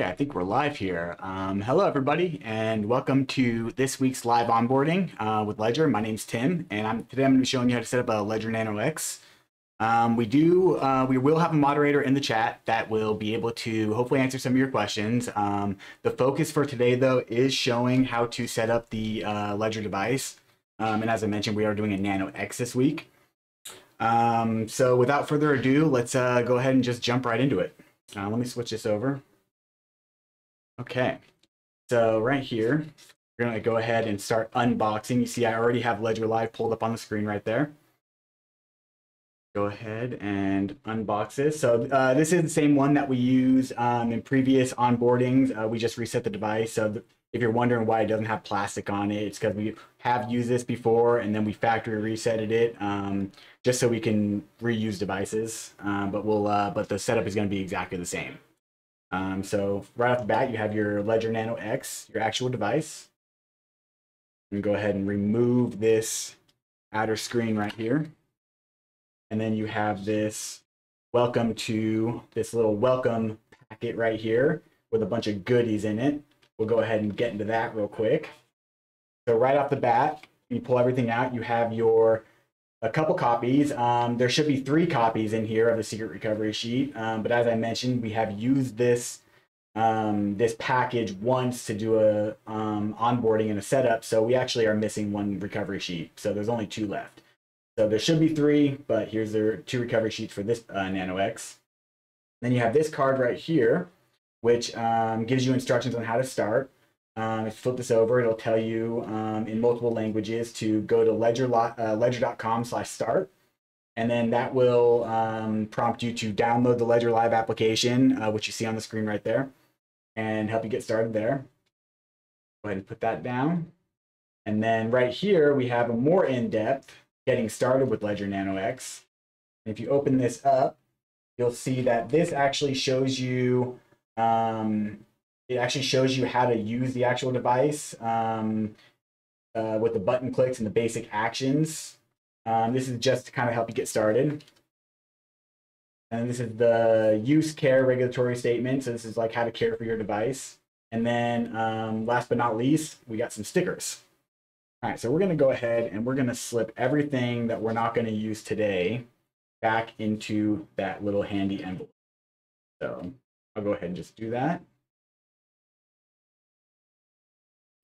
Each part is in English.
Okay, I think we're live here. Hello, everybody, and welcome to this week's live onboarding with Ledger. My name's Tim, and today I'm going to be showing you how to set up a Ledger Nano X. We will have a moderator in the chat that will be able to hopefully answer some of your questions. The focus for today, though, is showing how to set up the Ledger device. And as I mentioned, we are doing a Nano X this week. So without further ado, let's go ahead and just jump right into it. Let me switch this over. Okay, so right here, we're going to go ahead and start unboxing. You see I already have Ledger Live pulled up on the screen right there. Go ahead and unbox this. So this is the same one that we use in previous onboardings. We just reset the device. So if you're wondering why it doesn't have plastic on it, it's because we have used this before and then we factory resetted it just so we can reuse devices. But the setup is going to be exactly the same. So right off the bat, you have your Ledger Nano X, your actual device. And go ahead and remove this outer screen right here. And then you have this welcome to this little welcome packet right here with a bunch of goodies in it. We'll go ahead and get into that real quick. So right off the bat, you pull everything out, you have a couple copies. There should be 3 copies in here of the secret recovery sheet. But as I mentioned, we have used this package once to do a onboarding and a setup. So we actually are missing 1 recovery sheet. So there's only 2 left. So there should be 3, but here's the 2 recovery sheets for this Nano X. Then you have this card right here, which gives you instructions on how to start. If you flip this over, it'll tell you in multiple languages to go to ledger.com/start. And then that will prompt you to download the Ledger Live application, which you see on the screen right there, and help you get started there. Go ahead and put that down. And then right here, we have a more in-depth getting started with Ledger Nano X. And if you open this up, you'll see that this actually shows you how to use the actual device with the button clicks and the basic actions. This is just to kind of help you get started. And this is the use care regulatory statement. So this is like how to care for your device. And then last but not least, we got some stickers. All right, so we're going to go ahead and we're going to slip everything that we're not going to use today back into that little handy envelope. So I'll go ahead and just do that.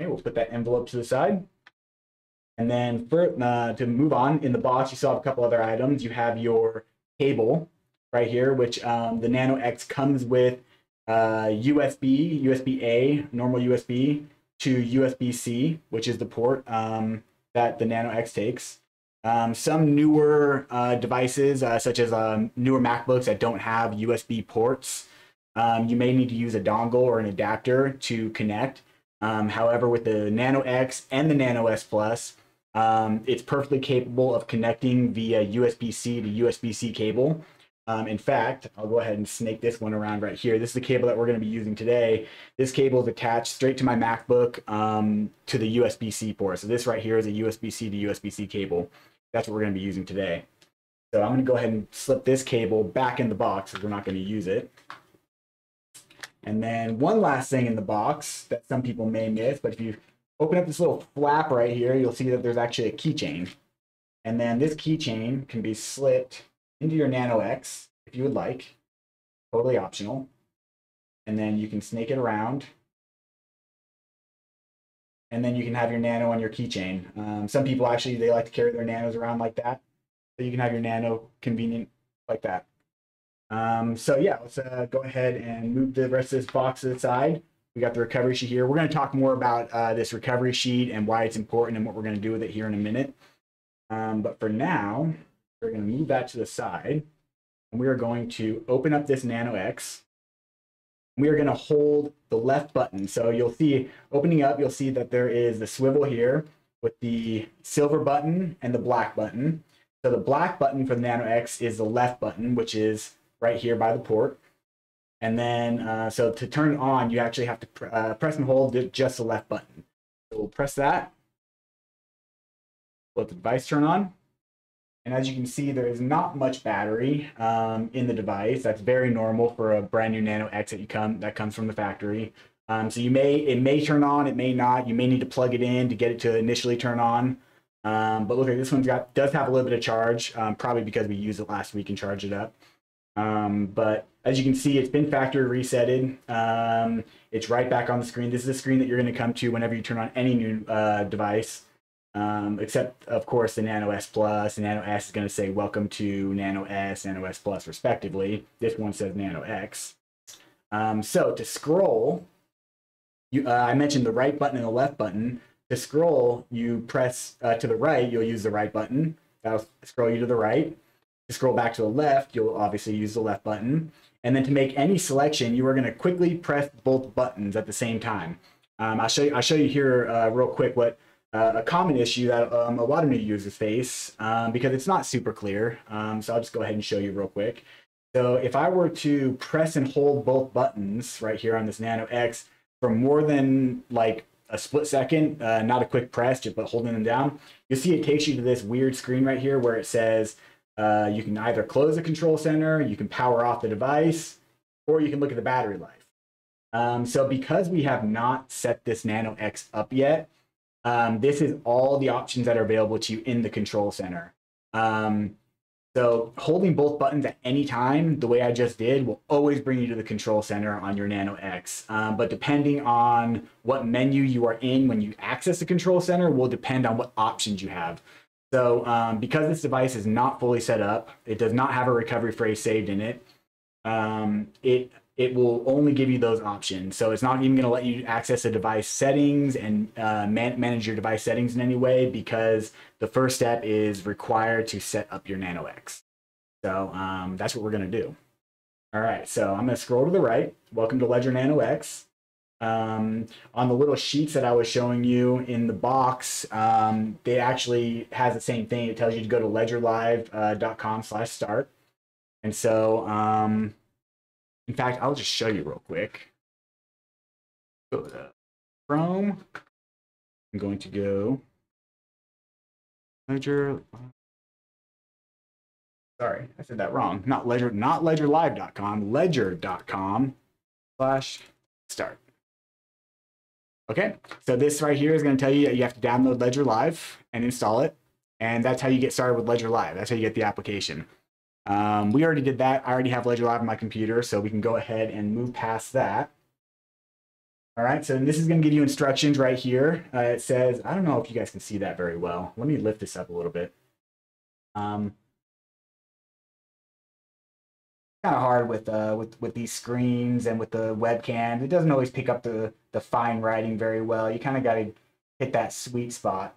Okay, we'll put that envelope to the side. And then to move on, in the box, you still have a couple other items. You have your cable right here, which the Nano X comes with USB, USB-A, normal USB, to USB-C, which is the port that the Nano X takes. Some newer devices, such as newer MacBooks that don't have USB ports, you may need to use a dongle or an adapter to connect. However, with the Nano X and the Nano S Plus, it's perfectly capable of connecting via USB-C to USB-C cable. In fact, I'll go ahead and snake this one around right here. This is the cable that we're going to be using today. This cable is attached straight to my MacBook to the USB-C port. So this right here is a USB-C to USB-C cable. That's what we're going to be using today. So I'm going to go ahead and slip this cable back in the box because we're not going to use it. And then one last thing in the box that some people may miss, but if you open up this little flap right here, you'll see that there's actually a keychain. And then this keychain can be slipped into your Nano X if you would like, totally optional. And then you can snake it around. And then you can have your Nano on your keychain. Some people actually, they like to carry their Nanos around like that. So you can have your Nano convenient like that. So yeah, let's go ahead and move the rest of this box to the side. We got the recovery sheet here. We're going to talk more about this recovery sheet and why it's important and what we're going to do with it here in a minute. But for now, we're going to move that to the side. And we are going to open up this Nano X. We are going to hold the left button. So you'll see, opening up, you'll see that there is the swivel here with the silver button and the black button. So the black button for the Nano X is the left button, which is right here by the port. And then, so to turn it on, you actually have to press and hold just the left button. So we'll press that. Let the device turn on. And as you can see, there is not much battery in the device. That's very normal for a brand new Nano X that comes from the factory. So it may turn on, it may not. You may need to plug it in to get it to initially turn on. But look, this does have a little bit of charge, probably because we used it last week and charged it up. But as you can see, it's been factory resetted. It's right back on the screen. This is the screen that you're going to come to whenever you turn on any new device. Except, of course, the Nano S Plus. The Nano S is going to say, welcome to Nano S, Nano S Plus, respectively. This one says Nano X. So to scroll, I mentioned the right button and the left button. To scroll, you press to the right, you'll use the right button. That'll scroll you to the right. To scroll back to the left, you'll obviously use the left button. And then to make any selection, you are going to quickly press both buttons at the same time. I'll show you here real quick what a common issue that a lot of new users face because it's not super clear. So I'll just go ahead and show you real quick. So if I were to press and hold both buttons right here on this Nano X for more than like a split second, not a quick press, but holding them down, you'll see it takes you to this weird screen right here where it says you can either close the control center, you can power off the device, or you can look at the battery life. So because we have not set this Nano X up yet, this is all the options that are available to you in the control center. So holding both buttons at any time, the way I just did, will always bring you to the control center on your Nano X. But depending on what menu you are in when you access the control center will depend on what options you have. So because this device is not fully set up, it does not have a recovery phrase saved in it, it will only give you those options. So it's not even going to let you access the device settings and manage your device settings in any way because the first step is required to set up your Nano X. So that's what we're going to do. All right, so I'm going to scroll to the right. Welcome to Ledger Nano X. On the little sheets that I was showing you in the box, they actually has the same thing. It tells you to go to ledgerlive.com/start. And so, in fact, I'll just show you real quick. Go to Chrome. I'm going to go Ledger. Sorry, I said that wrong. Not ledgerlive.com, ledger.com/start. Okay, so this right here is going to tell you that you have to download Ledger Live and install it. And that's how you get started with Ledger Live. That's how you get the application. We already did that. I already have Ledger Live on my computer, so we can go ahead and move past that. All right, so this is going to give you instructions right here. It says, I don't know if you guys can see that very well. Let me lift this up a little bit. Kind of hard with these screens and with the webcam. It doesn't always pick up the fine writing very well. You kind of got to hit that sweet spot.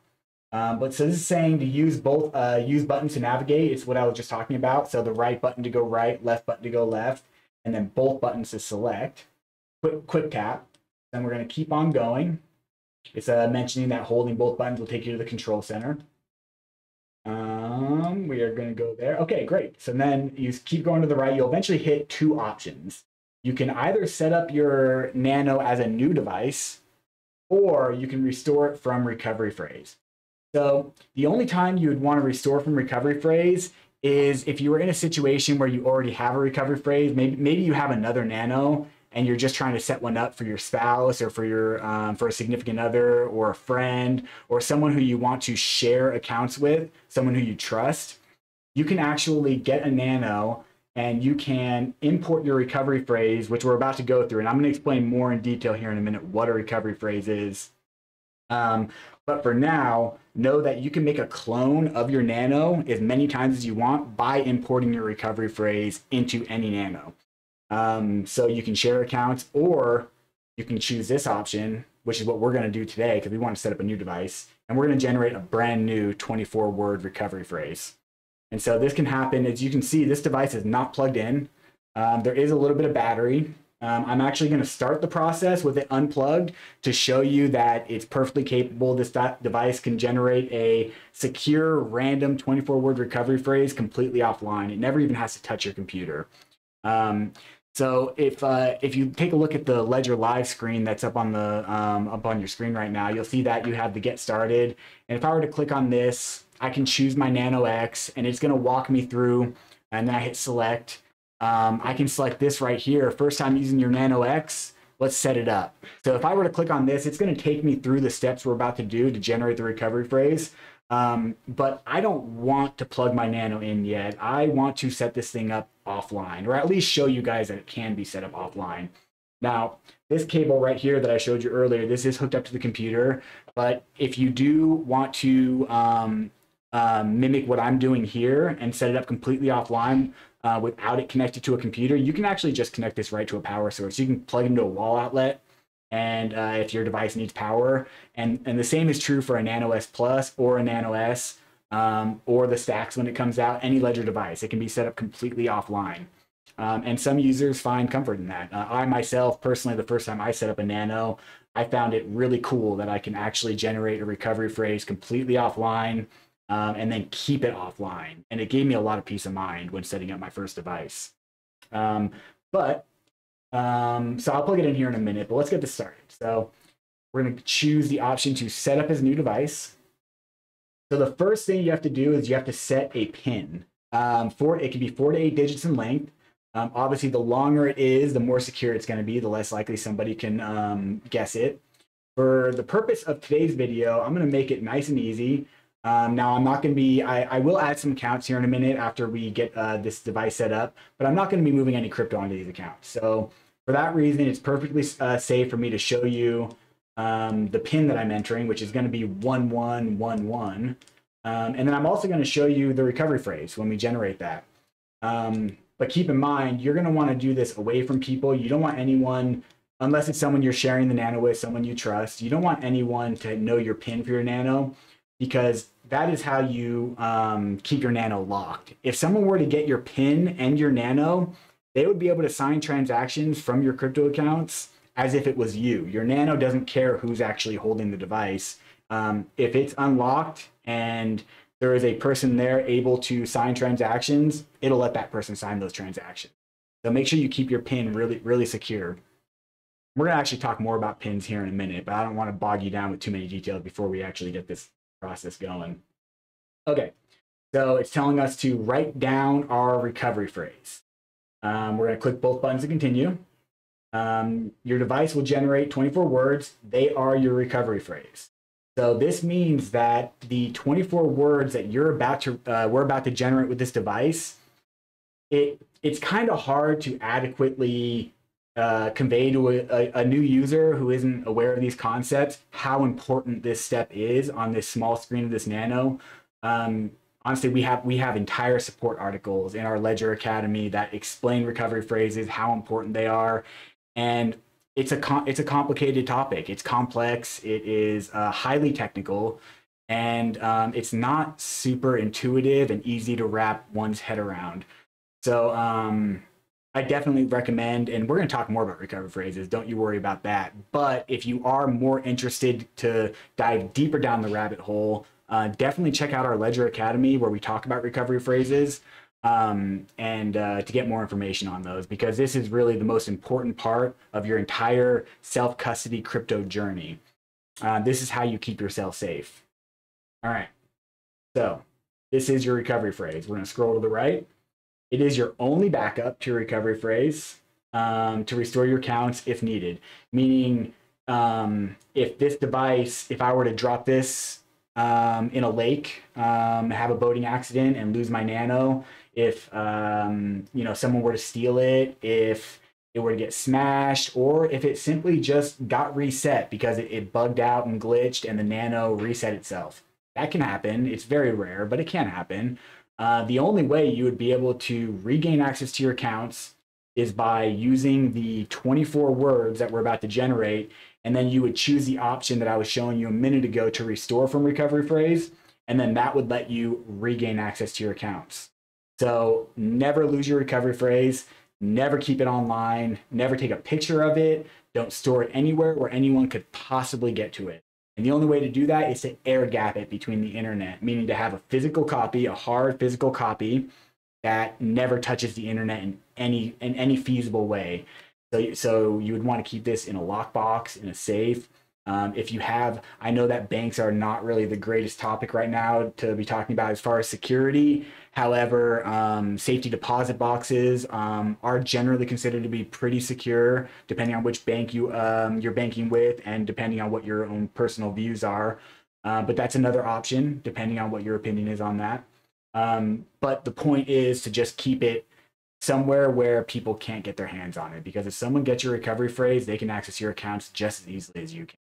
But so this is saying to use both use buttons to navigate. It's what I was just talking about. So the right button to go right, left button to go left, and then both buttons to select. Quick tap. Then we're going to keep on going. It's mentioning that holding both buttons will take you to the control center. We are going to go there. Okay, great. So then you keep going to the right. You'll eventually hit two options. You can either set up your Nano as a new device, or you can restore it from recovery phrase. So the only time you would want to restore from recovery phrase is if you were in a situation where you already have a recovery phrase. Maybe you have another Nano and you're just trying to set one up for your spouse or for your for a significant other or a friend or someone who you want to share accounts with, someone who you trust. You can actually get a Nano and you can import your recovery phrase, which we're about to go through. And I'm going to explain more in detail here in a minute what a recovery phrase is. But for now, know that you can make a clone of your Nano as many times as you want by importing your recovery phrase into any Nano. So you can share accounts, or you can choose this option, which is what we're going to do today because we want to set up a new device. And we're going to generate a brand new 24-word recovery phrase. And so this can happen. As you can see, this device is not plugged in. There is a little bit of battery. I'm actually going to start the process with it unplugged to show you that it's perfectly capable. This device can generate a secure, random 24-word recovery phrase completely offline. It never even has to touch your computer. So if you take a look at the Ledger Live screen that's up on the up on your screen right now, you'll see that you have the Get Started. And if I were to click on this, I can choose my Nano X, and it's going to walk me through, and then I hit select. I can select this right here. First time using your Nano X, let's set it up. So if I were to click on this, it's going to take me through the steps we're about to do to generate the recovery phrase. But I don't want to plug my Nano in yet. I want to set this thing up offline, or at least show you guys that it can be set up offline. Now, this cable right here that I showed you earlier, this is hooked up to the computer, but if you do want to mimic what I'm doing here and set it up completely offline without it connected to a computer, you can actually just connect this right to a power source. You can plug into a wall outlet, and if your device needs power, and the same is true for a Nano S Plus or a Nano S or the Stacks when it comes out, any Ledger device. It can be set up completely offline. And some users find comfort in that. I myself, personally, the first time I set up a Nano, I found it really cool that I can actually generate a recovery phrase completely offline and then keep it offline. And it gave me a lot of peace of mind when setting up my first device. So I'll plug it in here in a minute, but let's get this started. So we're going to choose the option to set up as new device. So the first thing you have to do is you have to set a PIN. It can be 4 to 8 digits in length. Obviously, the longer it is, the more secure it's going to be, the less likely somebody can guess it. For the purpose of today's video, I'm going to make it nice and easy. Now, I'm not going to be, I will add some accounts here in a minute after we get this device set up, but I'm not going to be moving any crypto onto these accounts. So for that reason, it's perfectly safe for me to show you the PIN that I'm entering, which is going to be 1111. And then I'm also going to show you the recovery phrase when we generate that. But keep in mind, you're going to want to do this away from people. You don't want anyone, unless it's someone you're sharing the Nano with, someone you trust, you don't want anyone to know your PIN for your Nano, because that is how you keep your Nano locked. If someone were to get your PIN and your Nano, they would be able to sign transactions from your crypto accounts as if it was you. Your Nano doesn't care who's actually holding the device. If it's unlocked and there is a person there able to sign transactions, it'll let that person sign those transactions. So make sure you keep your PIN really, really secure. We're going to actually talk more about PINs here in a minute, but I don't want to bog you down with too many details before we actually get this process going. Okay, so it's telling us to write down our recovery phrase. We're going to click both buttons to continue. Your device will generate 24 words. They are your recovery phrase. So this means that the 24 words that we're about to generate with this device, it's kind of hard to adequately convey to a new user who isn't aware of these concepts how important this step is on this small screen of this Nano. Honestly, we have entire support articles in our Ledger Academy that explain recovery phrases, how important they are, and it's a complicated topic. It's complex. It is highly technical, and it's not super intuitive and easy to wrap one's head around. So I definitely recommend, and we're going to talk more about recovery phrases. Don't you worry about that. But if you are more interested to dive deeper down the rabbit hole, definitely check out our Ledger Academy where we talk about recovery phrases. And to get more information on those, because this is really the most important part of your entire self-custody crypto journey. This is how you keep yourself safe. All right, so this is your recovery phrase. We're going to scroll to the right. It is your only backup to your recovery phrase to restore your accounts if needed. Meaning, if this device, if I were to drop this in a lake, have a boating accident and lose my Nano, if someone were to steal it, if it were to get smashed, or if it simply just got reset because it bugged out and glitched and the Nano reset itself. That can happen. It's very rare, but it can happen. The only way you would be able to regain access to your accounts is by using the 24 words that we're about to generate, and then you would choose the option that I was showing you a minute ago to restore from recovery phrase, and then that would let you regain access to your accounts. So never lose your recovery phrase, never keep it online, never take a picture of it, don't store it anywhere where anyone could possibly get to it. And the only way to do that is to air gap it between the internet, meaning to have a physical copy, a hard physical copy that never touches the internet in any feasible way. So you would want to keep this in a lockbox, in a safe, If you have, I know that banks are not really the greatest topic right now to be talking about as far as security. However, safety deposit boxes are generally considered to be pretty secure, depending on which bank you're banking with, and depending on what your own personal views are. But that's another option, depending on what your opinion is on that. But the point is to just keep it somewhere where people can't get their hands on it, because if someone gets your recovery phrase, they can access your accounts just as easily as you can.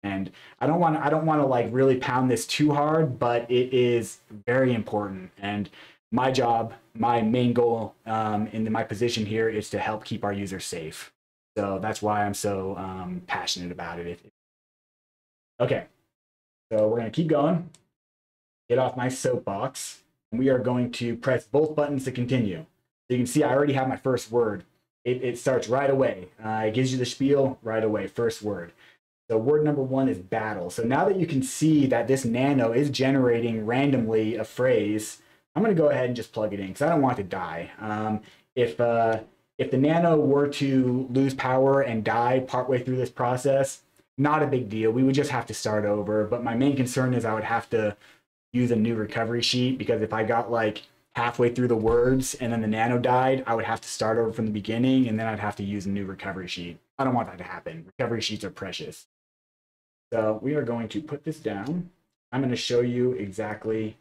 And I don't want to like really pound this too hard, but it is very important. And my job, my main goal in my position here is to help keep our users safe. So that's why I'm so passionate about it. Okay, so we're gonna keep going. Get off my soapbox, and we are going to press both buttons to continue. So you can see I already have my first word. It starts right away. It gives you the spiel right away, first word. So word number one is battle. So now that you can see that this Nano is generating randomly a phrase, I'm going to go ahead and just plug it in because I don't want it to die. If the Nano were to lose power and die partway through this process, not a big deal. We would just have to start over. But my main concern is I would have to use a new recovery sheet, because if I got like halfway through the words and then the Nano died, I would have to start over from the beginning, and then I'd have to use a new recovery sheet. I don't want that to happen. Recovery sheets are precious. So we are going to put this down. I'm going to show you exactly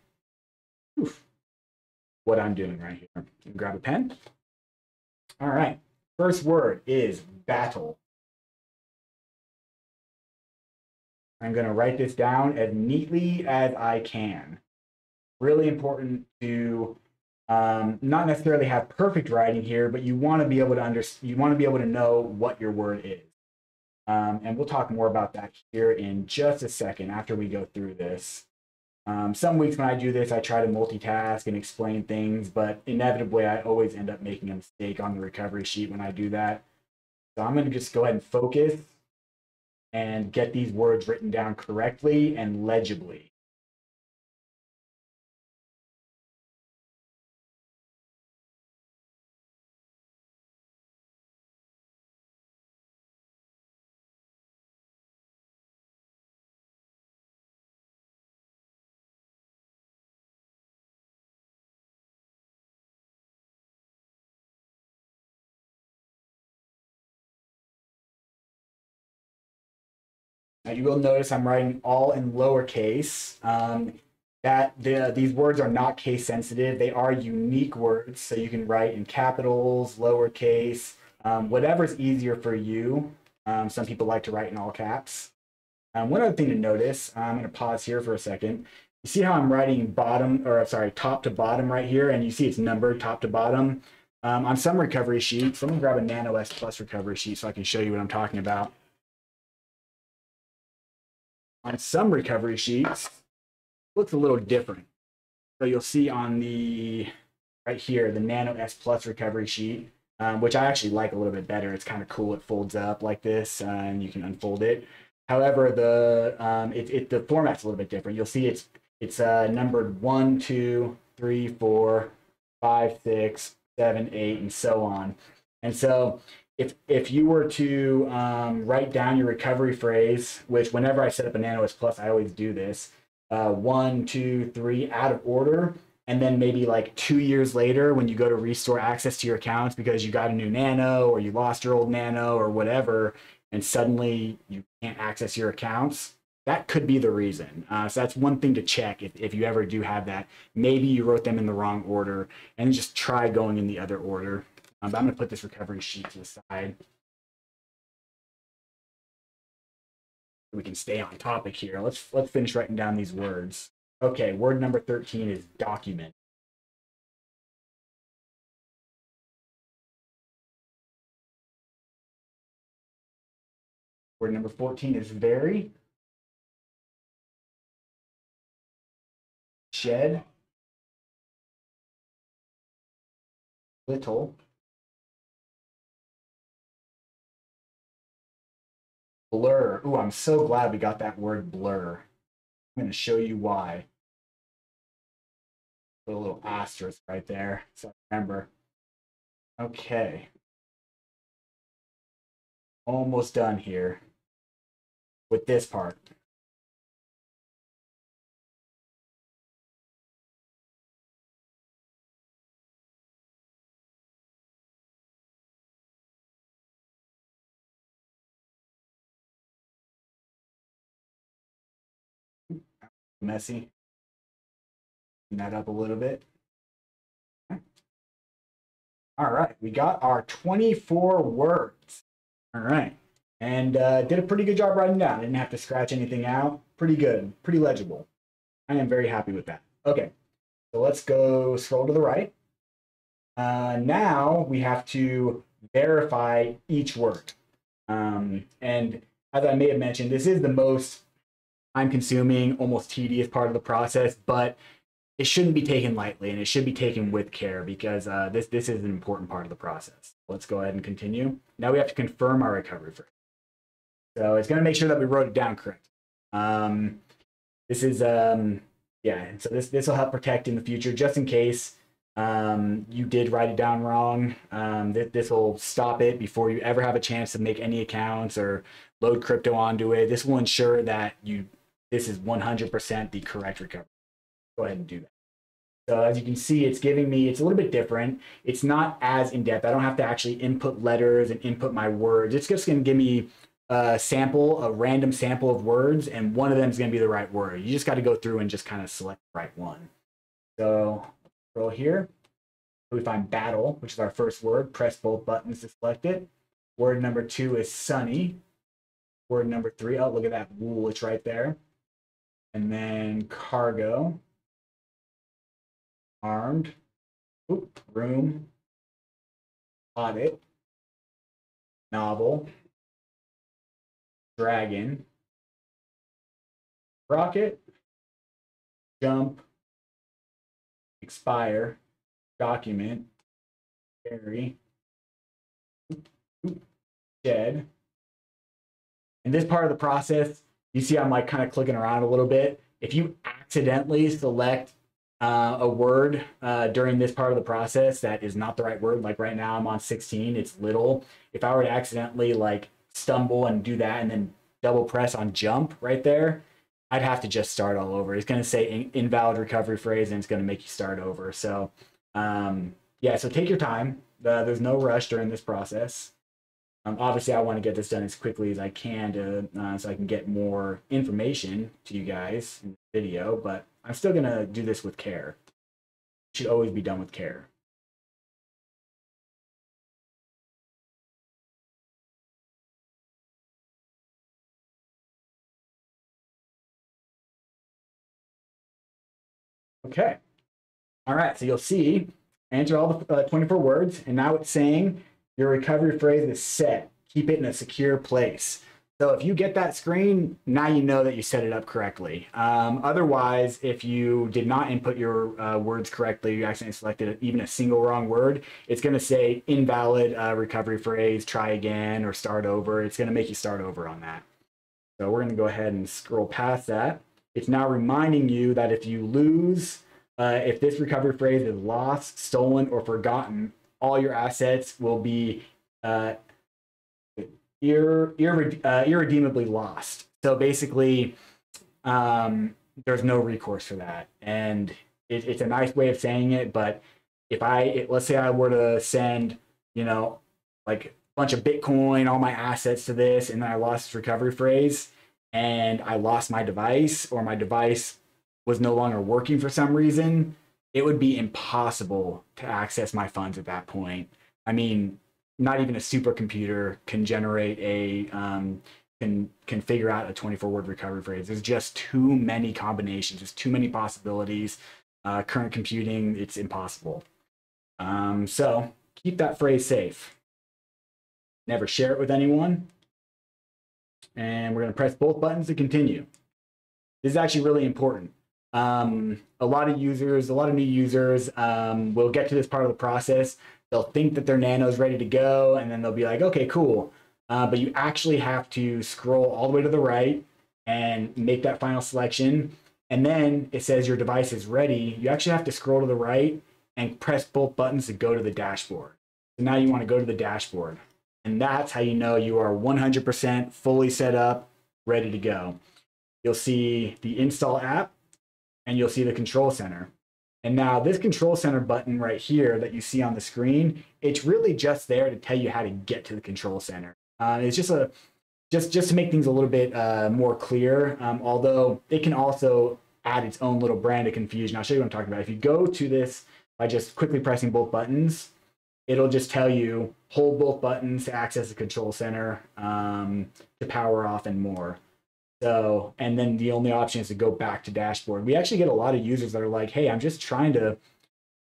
what I'm doing right here. Grab a pen. All right. First word is battle. I'm going to write this down as neatly as I can. Really important to not necessarily have perfect writing here, but you want to be able to you want to be able to know what your word is. And we'll talk more about that here in just a second after we go through this. Some weeks when I do this, I try to multitask and explain things, but inevitably I always end up making a mistake on the recovery sheet when I do that. So I'm going to just go ahead and focus and get these words written down correctly and legibly. Now you will notice I'm writing all in lowercase. These words are not case sensitive. They are unique words, so you can write in capitals, lowercase, whatever's easier for you. Some people like to write in all caps. One other thing to notice, I'm going to pause here for a second. You see how I'm writing top to bottom right here, and you see it's numbered top to bottom. On some recovery sheets, let me grab a Nano X Plus recovery sheet so I can show you what I'm talking about. On some recovery sheets, it looks a little different. So you'll see on the right here, the Nano S Plus recovery sheet, which I actually like a little bit better. It's kind of cool. It folds up like this, and you can unfold it. However, the format's a little bit different. You'll see it's numbered 1, 2, 3, 4, 5, 6, 7, 8, and so on. And so if you were to write down your recovery phrase, which whenever I set up a Nano S Plus, I always do this, 1, 2, 3 out of order, and then maybe like 2 years later when you go to restore access to your accounts because you got a new Nano or you lost your old Nano or whatever, and suddenly you can't access your accounts, that could be the reason. So that's one thing to check if you ever do have that. Maybe you wrote them in the wrong order, and just try going in the other order. But I'm going to put this recovery sheet to the side. So we can stay on topic here. Let's finish writing down these words. Okay, word number 13 is document. Word number 14 is vary. Shed. Little. Blur. Ooh, I'm so glad we got that word blur. I'm going to show you why. Put a little asterisk right there, so remember. Okay. Almost done here. with this part. Messy. Clean that up a little bit. All right, we got our 24 words. All right, and did a pretty good job writing down. Didn't have to scratch anything out. Pretty good, pretty legible. I am very happy with that. Okay, so let's go scroll to the right. Now we have to verify each word. And as I may have mentioned, this is the most time-consuming, almost tedious part of the process, but it shouldn't be taken lightly, and it should be taken with care because this is an important part of the process. Let's go ahead and continue. Now we have to confirm our recovery phrase. So it's going to make sure that we wrote it down correct. This is yeah. So this will help protect in the future, just in case you did write it down wrong. This will stop it before you ever have a chance to make any accounts or load crypto onto it. This will ensure that this is 100% the correct recovery. Go ahead and do that. So as you can see, it's giving me, it's a little bit different. It's not as in-depth. I don't have to actually input letters and input my words. It's just going to give me a random sample of words, and one of them is going to be the right word. You just got to go through and just kind of select the right one. So scroll here. We find battle, which is our first word. Press both buttons to select it. Word number 2 is sunny. Word number 3, oh, look at that wool, it's right there. And then cargo. Armed, room, audit, novel, dragon, rocket, jump, expire, document, carry, shed. In this part of the process, you see I'm like kind of clicking around a little bit. If you accidentally select a word during this part of the process that is not the right word, like right now I'm on 16, it's little. If I were to accidentally like stumble and do that and then double press on jump right there, I'd have to just start all over. It's going to say invalid recovery phrase and it's going to make you start over. So yeah, so take your time. There's no rush during this process. Obviously, I want to get this done as quickly as I can so I can get more information to you guys in the video, but I'm still going to do this with care. It should always be done with care. Okay. All right, so you'll see, answer all the 24 words, and now it's saying your recovery phrase is set. Keep it in a secure place. So if you get that screen, now you know that you set it up correctly. Otherwise, if you did not input your words correctly, you accidentally selected even a single wrong word, it's going to say invalid recovery phrase, try again, or start over. It's going to make you start over on that. So we're going to go ahead and scroll past that. It's now reminding you that if you lose, if this recovery phrase is lost, stolen, or forgotten, all your assets will be irredeemably lost. So basically, there's no recourse for that. And it's a nice way of saying it, but if let's say I were to send, like a bunch of Bitcoin, all my assets to this, and then I lost this recovery phrase, and I lost my device, or my device was no longer working for some reason, it would be impossible to access my funds at that point. I mean, not even a supercomputer can generate can figure out a 24-word recovery phrase. There's just too many combinations. There's too many possibilities. Current computing, it's impossible. So keep that phrase safe. Never share it with anyone. And we're going to press both buttons to continue. This is actually really important. A lot of new users will get to this part of the process. They'll think that their Nano is ready to go, and then they'll be like, okay, cool. But you actually have to scroll all the way to the right and make that final selection. And then it says your device is ready. You actually have to scroll to the right and press both buttons to go to the dashboard. So now you want to go to the dashboard. And that's how you know you are 100% fully set up, ready to go. You'll see the install app, and you'll see the control center. And now this control center button right here that you see on the screen, it's really just there to tell you how to get to the control center. It's just to make things a little bit more clear, although it can also add its own little brand of confusion. I'll show you what I'm talking about. If you go to this by just quickly pressing both buttons, it'll just tell you hold both buttons to access the control center, to power off, and more. So, and then the only option is to go back to dashboard. We actually get a lot of users that are like, hey, I'm just trying to,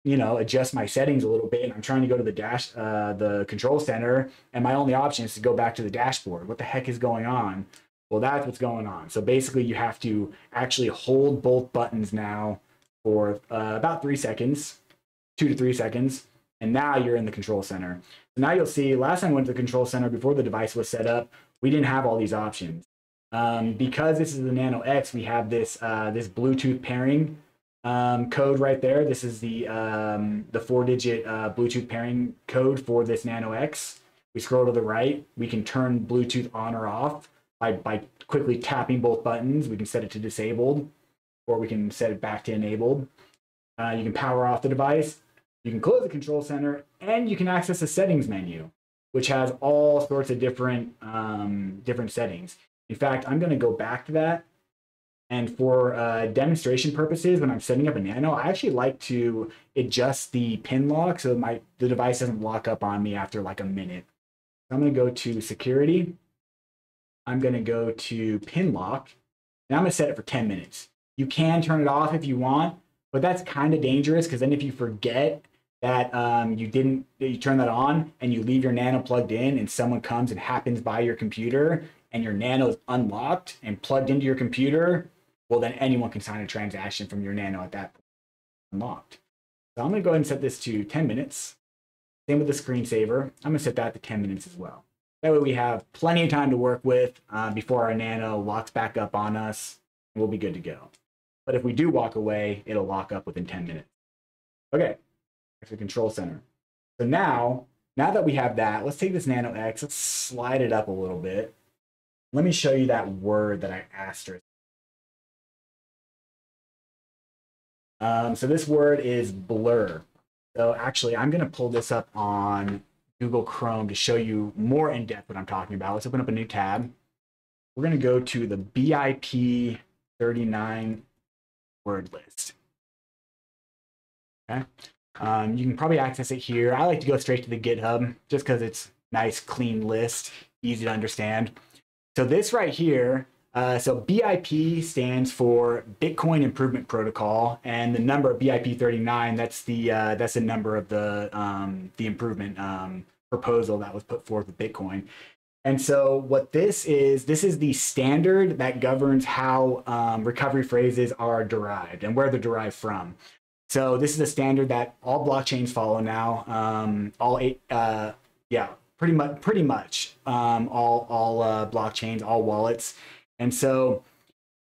adjust my settings a little bit, and I'm trying to go to the control center, and my only option is to go back to the dashboard. What the heck is going on? Well, that's what's going on. So basically, you have to actually hold both buttons now for about 3 seconds, 2 to 3 seconds, and now you're in the control center. So now you'll see, last time I went to the control center before the device was set up, we didn't have all these options. Because this is the Nano X, we have this Bluetooth pairing code right there. This is the 4-digit Bluetooth pairing code for this Nano X. We scroll to the right. We can turn Bluetooth on or off by quickly tapping both buttons. We can set it to disabled, or we can set it back to enabled. You can power off the device. You can close the control center, and you can access the settings menu, which has all sorts of different settings. In fact, I'm going to go back to that. And for demonstration purposes, when I'm setting up a Nano, I actually like to adjust the pin lock so the device doesn't lock up on me after like a minute. So I'm going to go to security. I'm going to go to pin lock, and I'm going to set it for 10 minutes. You can turn it off if you want, but that's kind of dangerous, because then if you forget that you turn that on and you leave your Nano plugged in, and someone comes and happens by your computer, and your Nano is unlocked and plugged into your computer, well, then anyone can sign a transaction from your Nano at that point, unlocked. So I'm going to go ahead and set this to 10 minutes. Same with the screensaver. I'm going to set that to 10 minutes as well. That way we have plenty of time to work with before our Nano locks back up on us, and we'll be good to go. But if we do walk away, it'll lock up within 10 minutes. Okay, back to the control center. So now that we have that, let's take this Nano X, let's slide it up a little bit. Let me show you that word that I asterisked. So this word is blur. So actually, I'm going to pull this up on Google Chrome to show you more in depth what I'm talking about. Let's open up a new tab. We're going to go to the BIP 39 word list. Okay. You can probably access it here. I like to go straight to the GitHub just because it's nice, clean list, easy to understand. So this right here, so BIP stands for Bitcoin Improvement Protocol, and the number of BIP 39, that's the number of the improvement proposal that was put forth with Bitcoin. And so what this is the standard that governs how recovery phrases are derived and where they're derived from. So this is a standard that all blockchains follow now. Pretty much all blockchains, all wallets. And so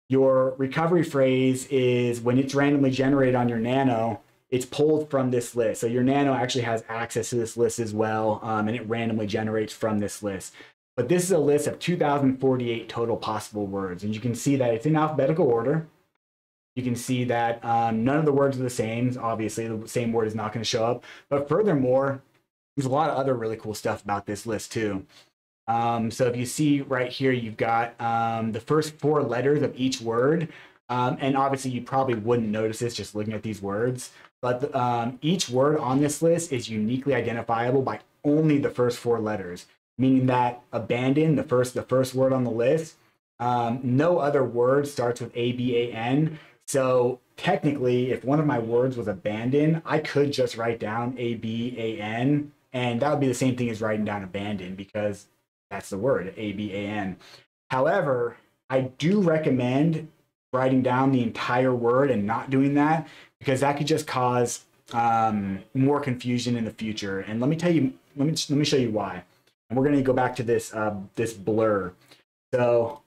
your recovery phrase is, when it's randomly generated on your Nano, it's pulled from this list. So your Nano actually has access to this list as well, and it randomly generates from this list. But this is a list of 2,048 total possible words. And you can see that it's in alphabetical order. You can see that none of the words are the same. Obviously, the same word is not going to show up. But furthermore, there's a lot of other really cool stuff about this list too. So if you see right here, you've got the first 4 letters of each word. And obviously, you probably wouldn't notice this just looking at these words. But each word on this list is uniquely identifiable by only the first 4 letters, meaning that abandon, the first word on the list, no other word starts with ABAN. So technically, if one of my words was abandon, I could just write down ABAN, and that would be the same thing as writing down abandon, because that's the word, ABAN. However, I do recommend writing down the entire word and not doing that, because that could just cause more confusion in the future. And let me show you why. And we're going to go back to this this blur. So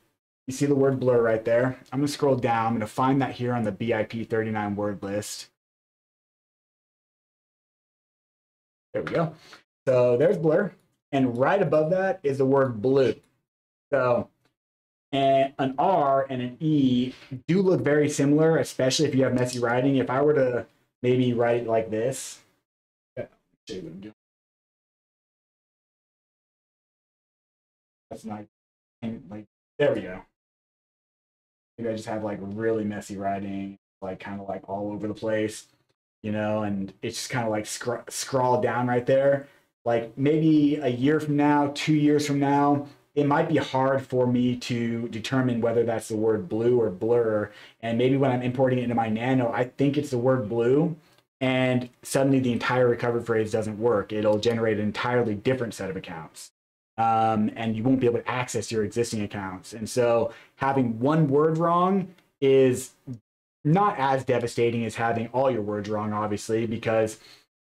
you see the word blur right there. I'm going to scroll down. I'm going to find that here on the BIP 39 word list. There we go. So there's blur. And right above that is the word blue. So And an R and an E do look very similar, especially if you have messy writing. If I were to maybe write it like this, yeah, show you what I'm doing. That's not like, there we go. Maybe I just have like really messy writing, like kind of like all over the place, and it's just kind of like scrawled down right there. Like maybe a year from now, 2 years from now, it might be hard for me to determine whether that's the word blue or blur. And maybe when I'm importing it into my Nano, I think it's the word blue, and suddenly the entire recovery phrase doesn't work. It'll generate an entirely different set of accounts. And you won't be able to access your existing accounts. And so having one word wrong is not as devastating as having all your words wrong, obviously, because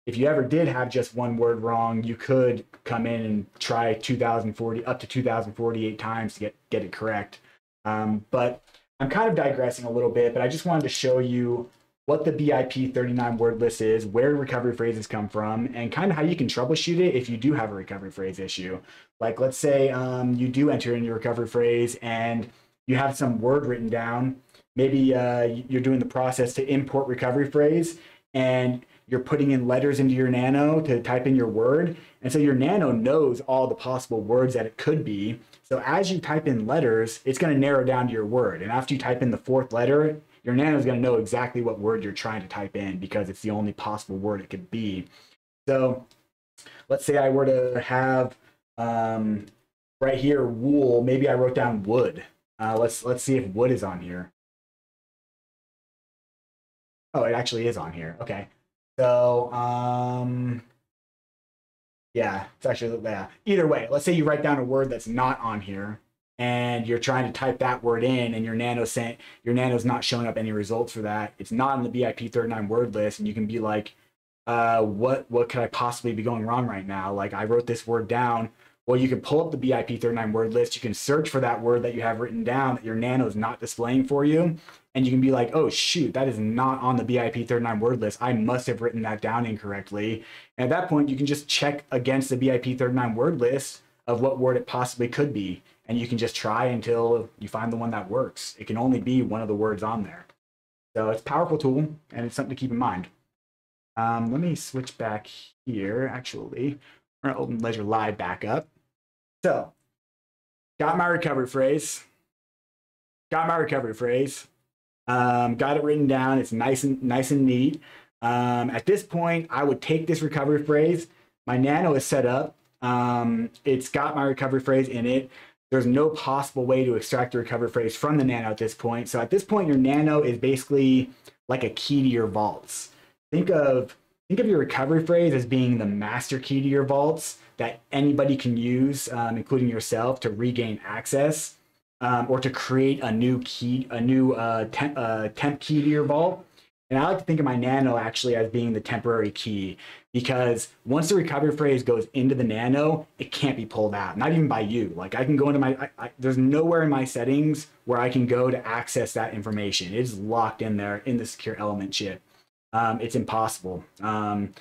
if you ever did have just one word wrong, you could come in and try 2040 up to 2048 times to get it correct. But I'm kind of digressing a little bit, but I just wanted to show you what the BIP 39 word list is, where recovery phrases come from, and kind of how you can troubleshoot it if you do have a recovery phrase issue. Like let's say you do enter in your recovery phrase and you have some word written down. Maybe you're doing the process to import recovery phrase and you're putting in letters into your Nano to type in your word. And so your Nano knows all the possible words that it could be. So as you type in letters, it's going to narrow down to your word. And after you type in the fourth letter, your Nano is going to know exactly what word you're trying to type in because it's the only possible word it could be. So let's say I were to have right here wool. Maybe I wrote down wood. Let's see if wood is on here. Oh, it actually is on here. Okay. So yeah, it's actually, yeah. Either way, let's say you write down a word that's not on here and you're trying to type that word in and your Nano's not showing up any results for that. It's not on the BIP 39 word list, and you can be like, what could I possibly be going wrong right now? Like I wrote this word down. Well, you can pull up the BIP 39 word list. You can search for that word that you have written down that your Nano is not displaying for you. And you can be like, oh, shoot, that is not on the BIP 39 word list. I must have written that down incorrectly. And at that point, you can just check against the BIP 39 word list of what word it possibly could be. And you can just try until you find the one that works. It can only be one of the words on there. So it's a powerful tool, and it's something to keep in mind. Let me switch back here, actually. We're going to open Ledger Live back up. So, got my recovery phrase. Got it written down. It's nice and neat. At this point, I would take this recovery phrase. My Nano is set up. It's got my recovery phrase in it. There's no possible way to extract the recovery phrase from the Nano at this point. So at this point, your Nano is basically like a key to your vaults. Think of your recovery phrase as being the master key to your vaults that anybody can use, including yourself, to regain access or to create a new key, temp key to your vault. And I like to think of my Nano actually as being the temporary key, because once the recovery phrase goes into the Nano, it can't be pulled out, not even by you. Like I can go into there's nowhere in my settings where I can go to access that information. It's locked in there in the secure element chip. It's impossible. You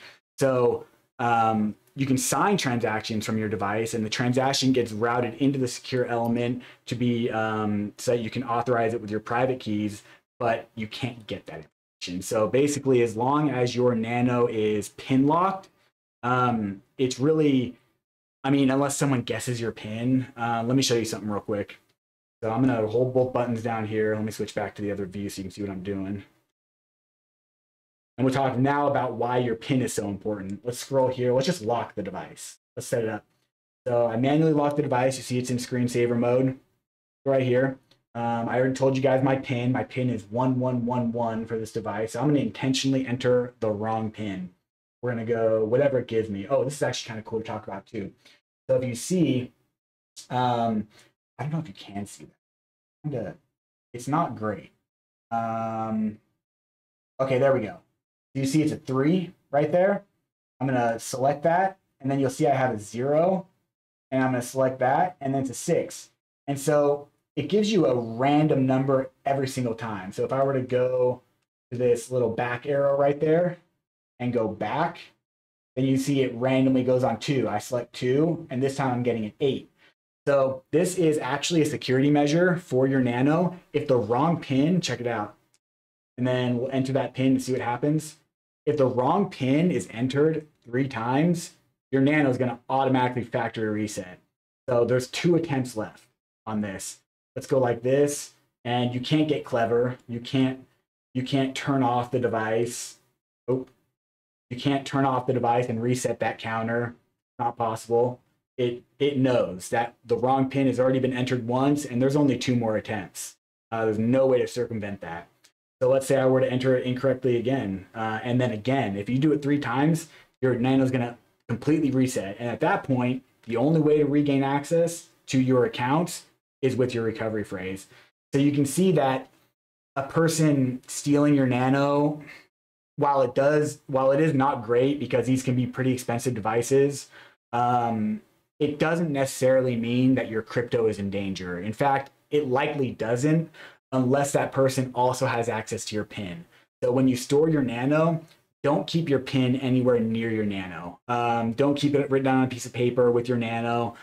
can sign transactions from your device, and the transaction gets routed into the secure element to be so that you can authorize it with your private keys, but you can't get that information. So basically, as long as your Nano is pin locked, it's really, unless someone guesses your pin. Let me show you something real quick. So I'm going to hold both buttons down here. Let me switch back to the other view so you can see what I'm doing. And we'll talk now about why your pin is so important. Let's scroll here. Let's just lock the device. Let's set it up. So I manually lock the device. You see it's in screensaver mode right here. I already told you guys my pin. My pin is 1111 for this device. So I'm going to intentionally enter the wrong pin. We're going to go whatever it gives me. Oh, this is actually kind of cool to talk about too. So if you see, I don't know if you can see that. It's not great. Okay, there we go. You see it's a 3 right there. I'm going to select that, and then you'll see I have a 0, and I'm going to select that, and then it's a 6. And so it gives you a random number every single time. So if I were to go to this little back arrow right there and go back, then you see it randomly goes on 2. I select 2, and this time I'm getting an 8. So this is actually a security measure for your Nano. If the wrong pin, check it out, and then we'll enter that pin to see what happens. If the wrong pin is entered 3 times, your Nano is going to automatically factory reset. So there's 2 attempts left on this. Let's go like this, and you can't get clever. You can't turn off the device. Oh, you can't turn off the device and reset that counter. Not possible. It knows that the wrong pin has already been entered once, and there's only 2 more attempts. There's no way to circumvent that. So let's say I were to enter it incorrectly again, and then again. If you do it 3 times, your Nano is going to completely reset. And at that point, the only way to regain access to your account is with your recovery phrase. So you can see that a person stealing your Nano, while it is not great because these can be pretty expensive devices, it doesn't necessarily mean that your crypto is in danger. In fact, it likely doesn't unless that person also has access to your PIN. So when you store your Nano, don't keep your PIN anywhere near your Nano. Don't keep it written down on a piece of paper with your Nano.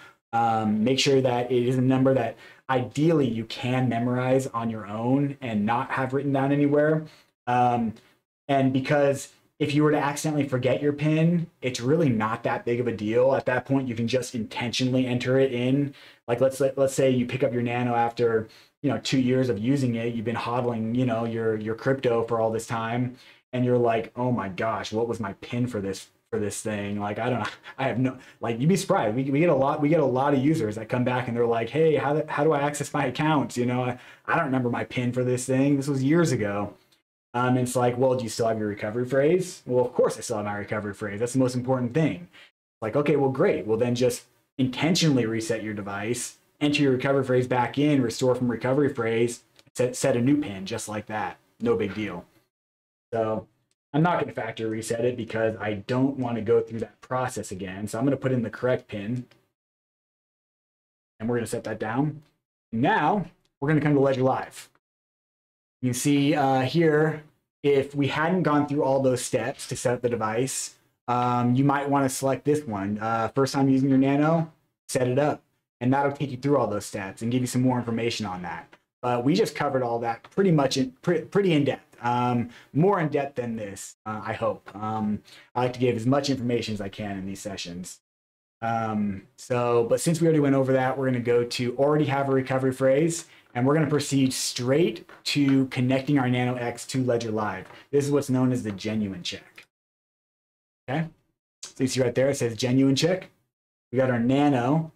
Make sure that it is a number that ideally you can memorize on your own and not have written down anywhere. And because if you were to accidentally forget your PIN, it's really not that big of a deal. At that point, you can just intentionally enter it in. Like let's say you pick up your Nano after 2 years of using it. You've been hodling your crypto for all this time, and you're like, oh my gosh, what was my PIN for this thing? Like, I don't know. I have no, like, you'd be surprised. We get a lot of users that come back and they're like, hey, how do I access my accounts? I don't remember my PIN for this thing. This was years ago. And it's like, well, do you still have your recovery phrase? Well, of course I still have my recovery phrase. That's the most important thing. Like, okay, well, great. Well, then just intentionally reset your device, enter your recovery phrase back in, restore from recovery phrase, set a new PIN just like that. No big deal. So I'm not going to factory reset it because I don't want to go through that process again. So I'm going to put in the correct PIN, and we're going to set that down. Now we're going to come to Ledger Live. You can see here, if we hadn't gone through all those steps to set up the device, you might want to select this one. First time using your Nano, set it up. And that'll take you through all those steps and give you some more information on that. But we just covered all that pretty much pretty in depth. More in depth than this, I hope. I like to give as much information as I can in these sessions. But since we already went over that, we're going to go to already have a recovery phrase. And we're going to proceed straight to connecting our Nano X to Ledger Live. This is what's known as the genuine check. Okay, so you see right there, it says genuine check. We got our Nano.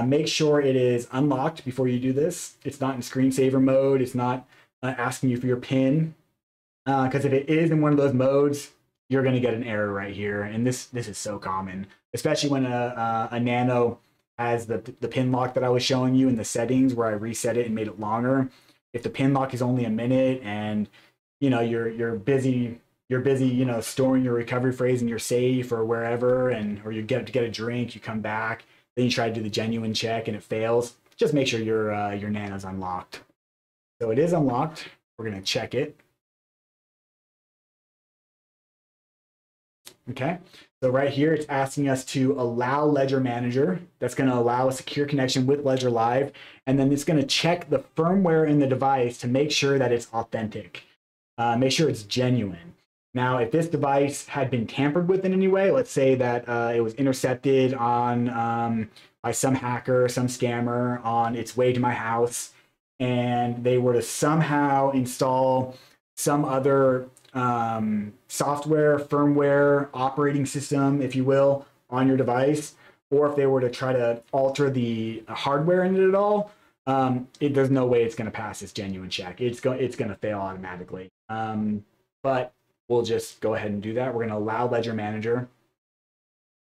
Make sure it is unlocked before you do this. It's not in screensaver mode. It's not asking you for your PIN. Because if it is in one of those modes, you're going to get an error right here. And this is so common, especially when a Nano has the pin lock that I was showing you in the settings where I reset it and made it longer. If the pin lock is only a minute and you're busy storing your recovery phrase in your safe or wherever, or you get a drink, you come back, then you try to do the genuine check and it fails, just make sure your Nano's unlocked. So it is unlocked. We're going to check it. Okay, so right here, it's asking us to allow Ledger Manager. That's going to allow a secure connection with Ledger Live. And then it's going to check the firmware in the device to make sure that it's authentic. Make sure it's genuine. Now, if this device had been tampered with in any way, let's say that it was intercepted by some hacker, some scammer on its way to my house, and they were to somehow install some other software, firmware, operating system, if you will, on your device, or if they were to try to alter the hardware in it at all, there's no way it's going to pass this genuine check. It's going to fail automatically. But we'll just go ahead and do that. We're going to allow Ledger Manager,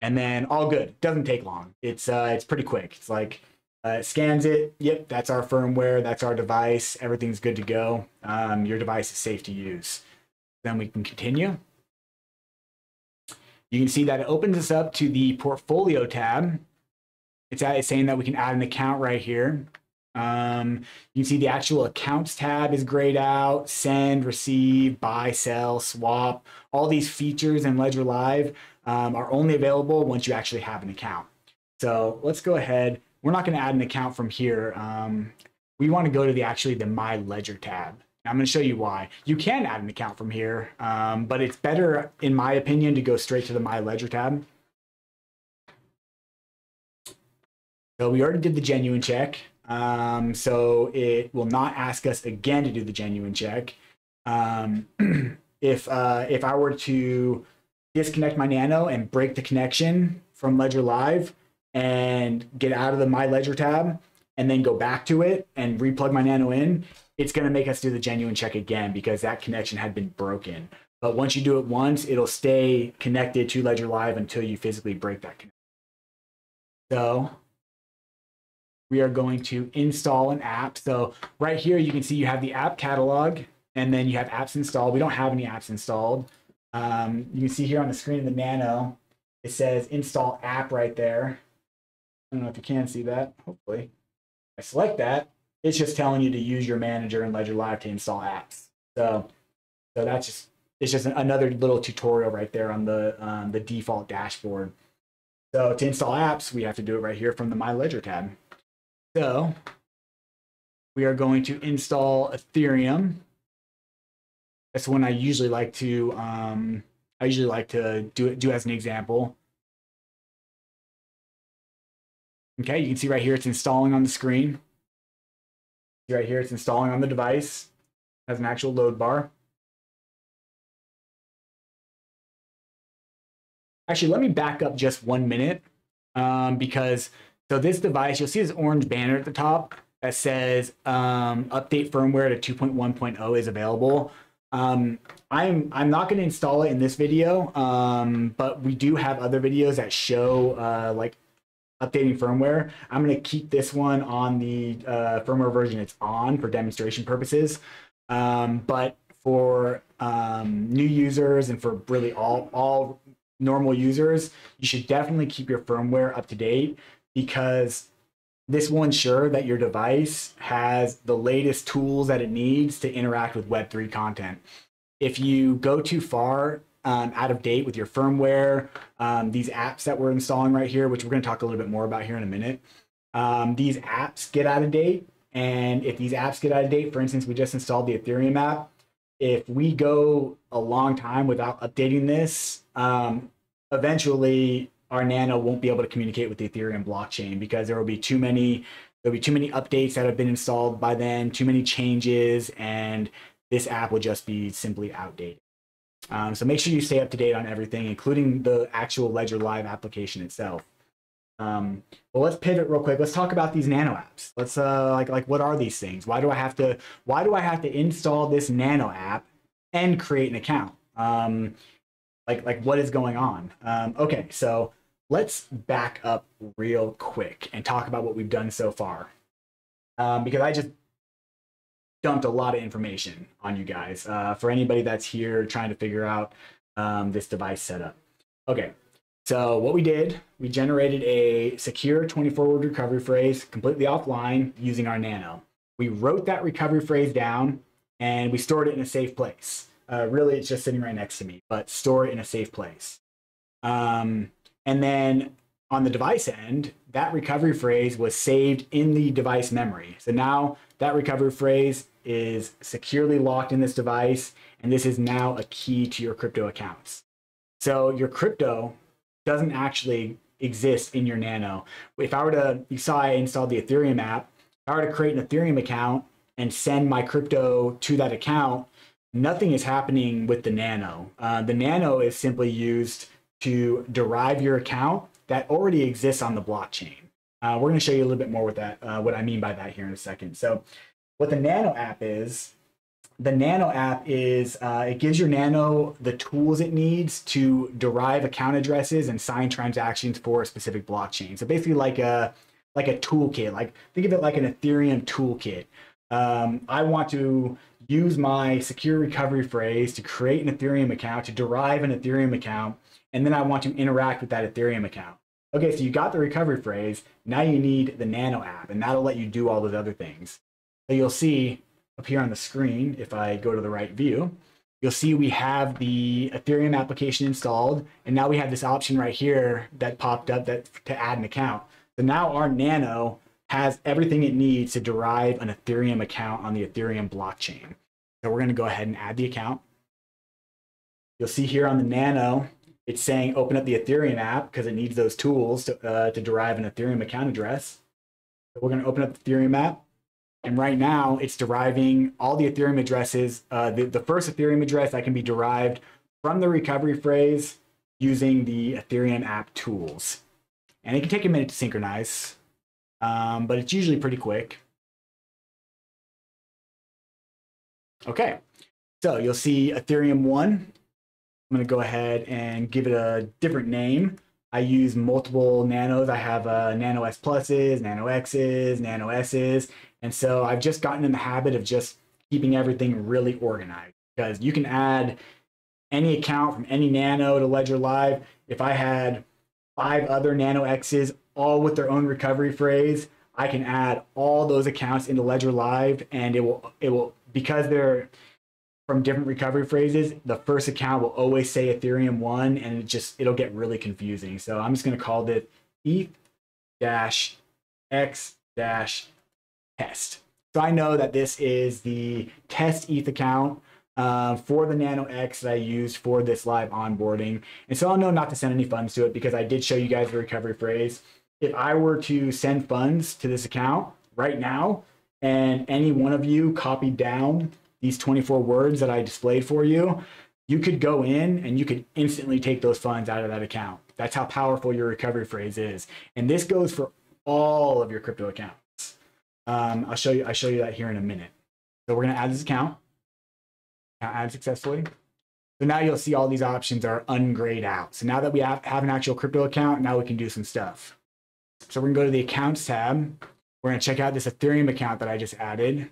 and then all good. Doesn't take long. It's pretty quick. It's like it scans it. Yep, that's our firmware. That's our device. Everything's good to go. Your device is safe to use. Then we can continue. You can see that it opens us up to the portfolio tab. It's saying that we can add an account right here. You can see the actual accounts tab is grayed out. Send, receive, buy, sell, swap. All these features in Ledger Live are only available once you actually have an account. So let's go ahead. we're not going to add an account from here. We want to go to the My Ledger tab. I'm going to show you why. You can add an account from here, but it's better, in my opinion, to go straight to the My Ledger tab. So we already did the genuine check. So it will not ask us again to do the genuine check. If I were to disconnect my Nano and break the connection from Ledger Live and get out of the My Ledger tab and then go back to it and replug my Nano in, it's going to make us do the genuine check again because that connection had been broken. But once you do it once, it'll stay connected to Ledger Live until you physically break that connection. So we are going to install an app. So right here, you can see you have the app catalog and then you have apps installed. We don't have any apps installed. You can see here on the screen of the Nano, it says install app right there. I don't know if you can see that, hopefully. I select that, it's just telling you to use your manager in Ledger Live to install apps. So it's just another little tutorial right there on the default dashboard. So to install apps, we have to do it right here from the My Ledger tab. So we are going to install Ethereum. That's one I usually like to do as an example. Okay, you can see right here it's installing on the screen. See right here it's installing on the device. It has an actual load bar. Actually, let me back up just 1 minute because so this device, you'll see this orange banner at the top that says update firmware to 2.1.0 is available. I'm not going to install it in this video, but we do have other videos that show like updating firmware. I'm going to keep this one on the firmware version it's on for demonstration purposes. But for new users and for really all normal users, you should definitely keep your firmware up to date because this will ensure that your device has the latest tools that it needs to interact with Web3 content. If you go too far out of date with your firmware, these apps that we're installing right here, which we're going to talk a little bit more about here in a minute, these apps get out of date. And if these apps get out of date, for instance, we just installed the Ethereum app. If we go a long time without updating this, eventually our Nano won't be able to communicate with the Ethereum blockchain because there'll be too many updates that have been installed by then, too many changes, and this app will just be simply outdated. So make sure you stay up to date on everything, including the actual Ledger Live application itself. Well, let's pivot real quick. Let's talk about these Nano apps. Let's like what are these things? Why do I have to install this Nano app and create an account? Like what is going on? Okay, so let's back up real quick and talk about what we've done so far. Because I just dumped a lot of information on you guys for anybody that's here trying to figure out this device setup. Okay, so what we did, we generated a secure 24-word recovery phrase completely offline using our Nano. We wrote that recovery phrase down and we stored it in a safe place. Really, it's just sitting right next to me, but store it in a safe place. And then on the device end, that recovery phrase was saved in the device memory. So now that recovery phrase is securely locked in this device, and this is now a key to your crypto accounts. So your crypto doesn't actually exist in your Nano. If I were to, you saw I installed the Ethereum app, if I were to create an Ethereum account and send my crypto to that account, nothing is happening with the Nano. The Nano is simply used to derive your account that already exists on the blockchain. We're going to show you a little bit more with that, what I mean by that here in a second. So what the Nano app is, it gives your Nano the tools it needs to derive account addresses and sign transactions for a specific blockchain. So basically like a toolkit, like think of it like an Ethereum toolkit. I want to use my secure recovery phrase to create an Ethereum account, to derive an Ethereum account, and then I want to interact with that Ethereum account. Okay, so you got the recovery phrase, now you need the Nano app, and that'll let you do all those other things. So you'll see up here on the screen, if I go to the right view, you'll see we have the Ethereum application installed, and now we have this option right here that popped up that to add an account. So now our Nano has everything it needs to derive an Ethereum account on the Ethereum blockchain. So we're going to go ahead and add the account. You'll see here on the Nano, it's saying open up the Ethereum app because it needs those tools to derive an Ethereum account address. So we're going to open up the Ethereum app. And right now, it's deriving all the Ethereum addresses. The first Ethereum address that can be derived from the recovery phrase using the Ethereum app tools. And it can take a minute to synchronize, but it's usually pretty quick. Okay, so you'll see Ethereum 1. I'm going to go ahead and give it a different name. I use multiple nanos. I have Nano S pluses, Nano X's, Nano S's. And so I've just gotten in the habit of just keeping everything really organized, because you can add any account from any Nano to Ledger Live. If I had 5 other Nano X's, all with their own recovery phrase, I can add all those accounts into Ledger Live, and it will because they're from different recovery phrases, the first account will always say Ethereum 1, and it'll get really confusing. So I'm just going to call it ETH-X-Test. So I know that this is the test ETH account for the Nano X that I used for this live onboarding. And so I'll know not to send any funds to it because I did show you guys the recovery phrase. If I were to send funds to this account right now, and any one of you copied down these 24 words that I displayed for you, you could go in and you could instantly take those funds out of that account. That's how powerful your recovery phrase is. And this goes for all of your crypto accounts. I'll show you that here in a minute. So we're going to add this account. Add successfully. So now you'll see all these options are ungrayed out. So now that we have an actual crypto account, now we can do some stuff. So we're going to go to the Accounts tab. We're going to check out this Ethereum account that I just added.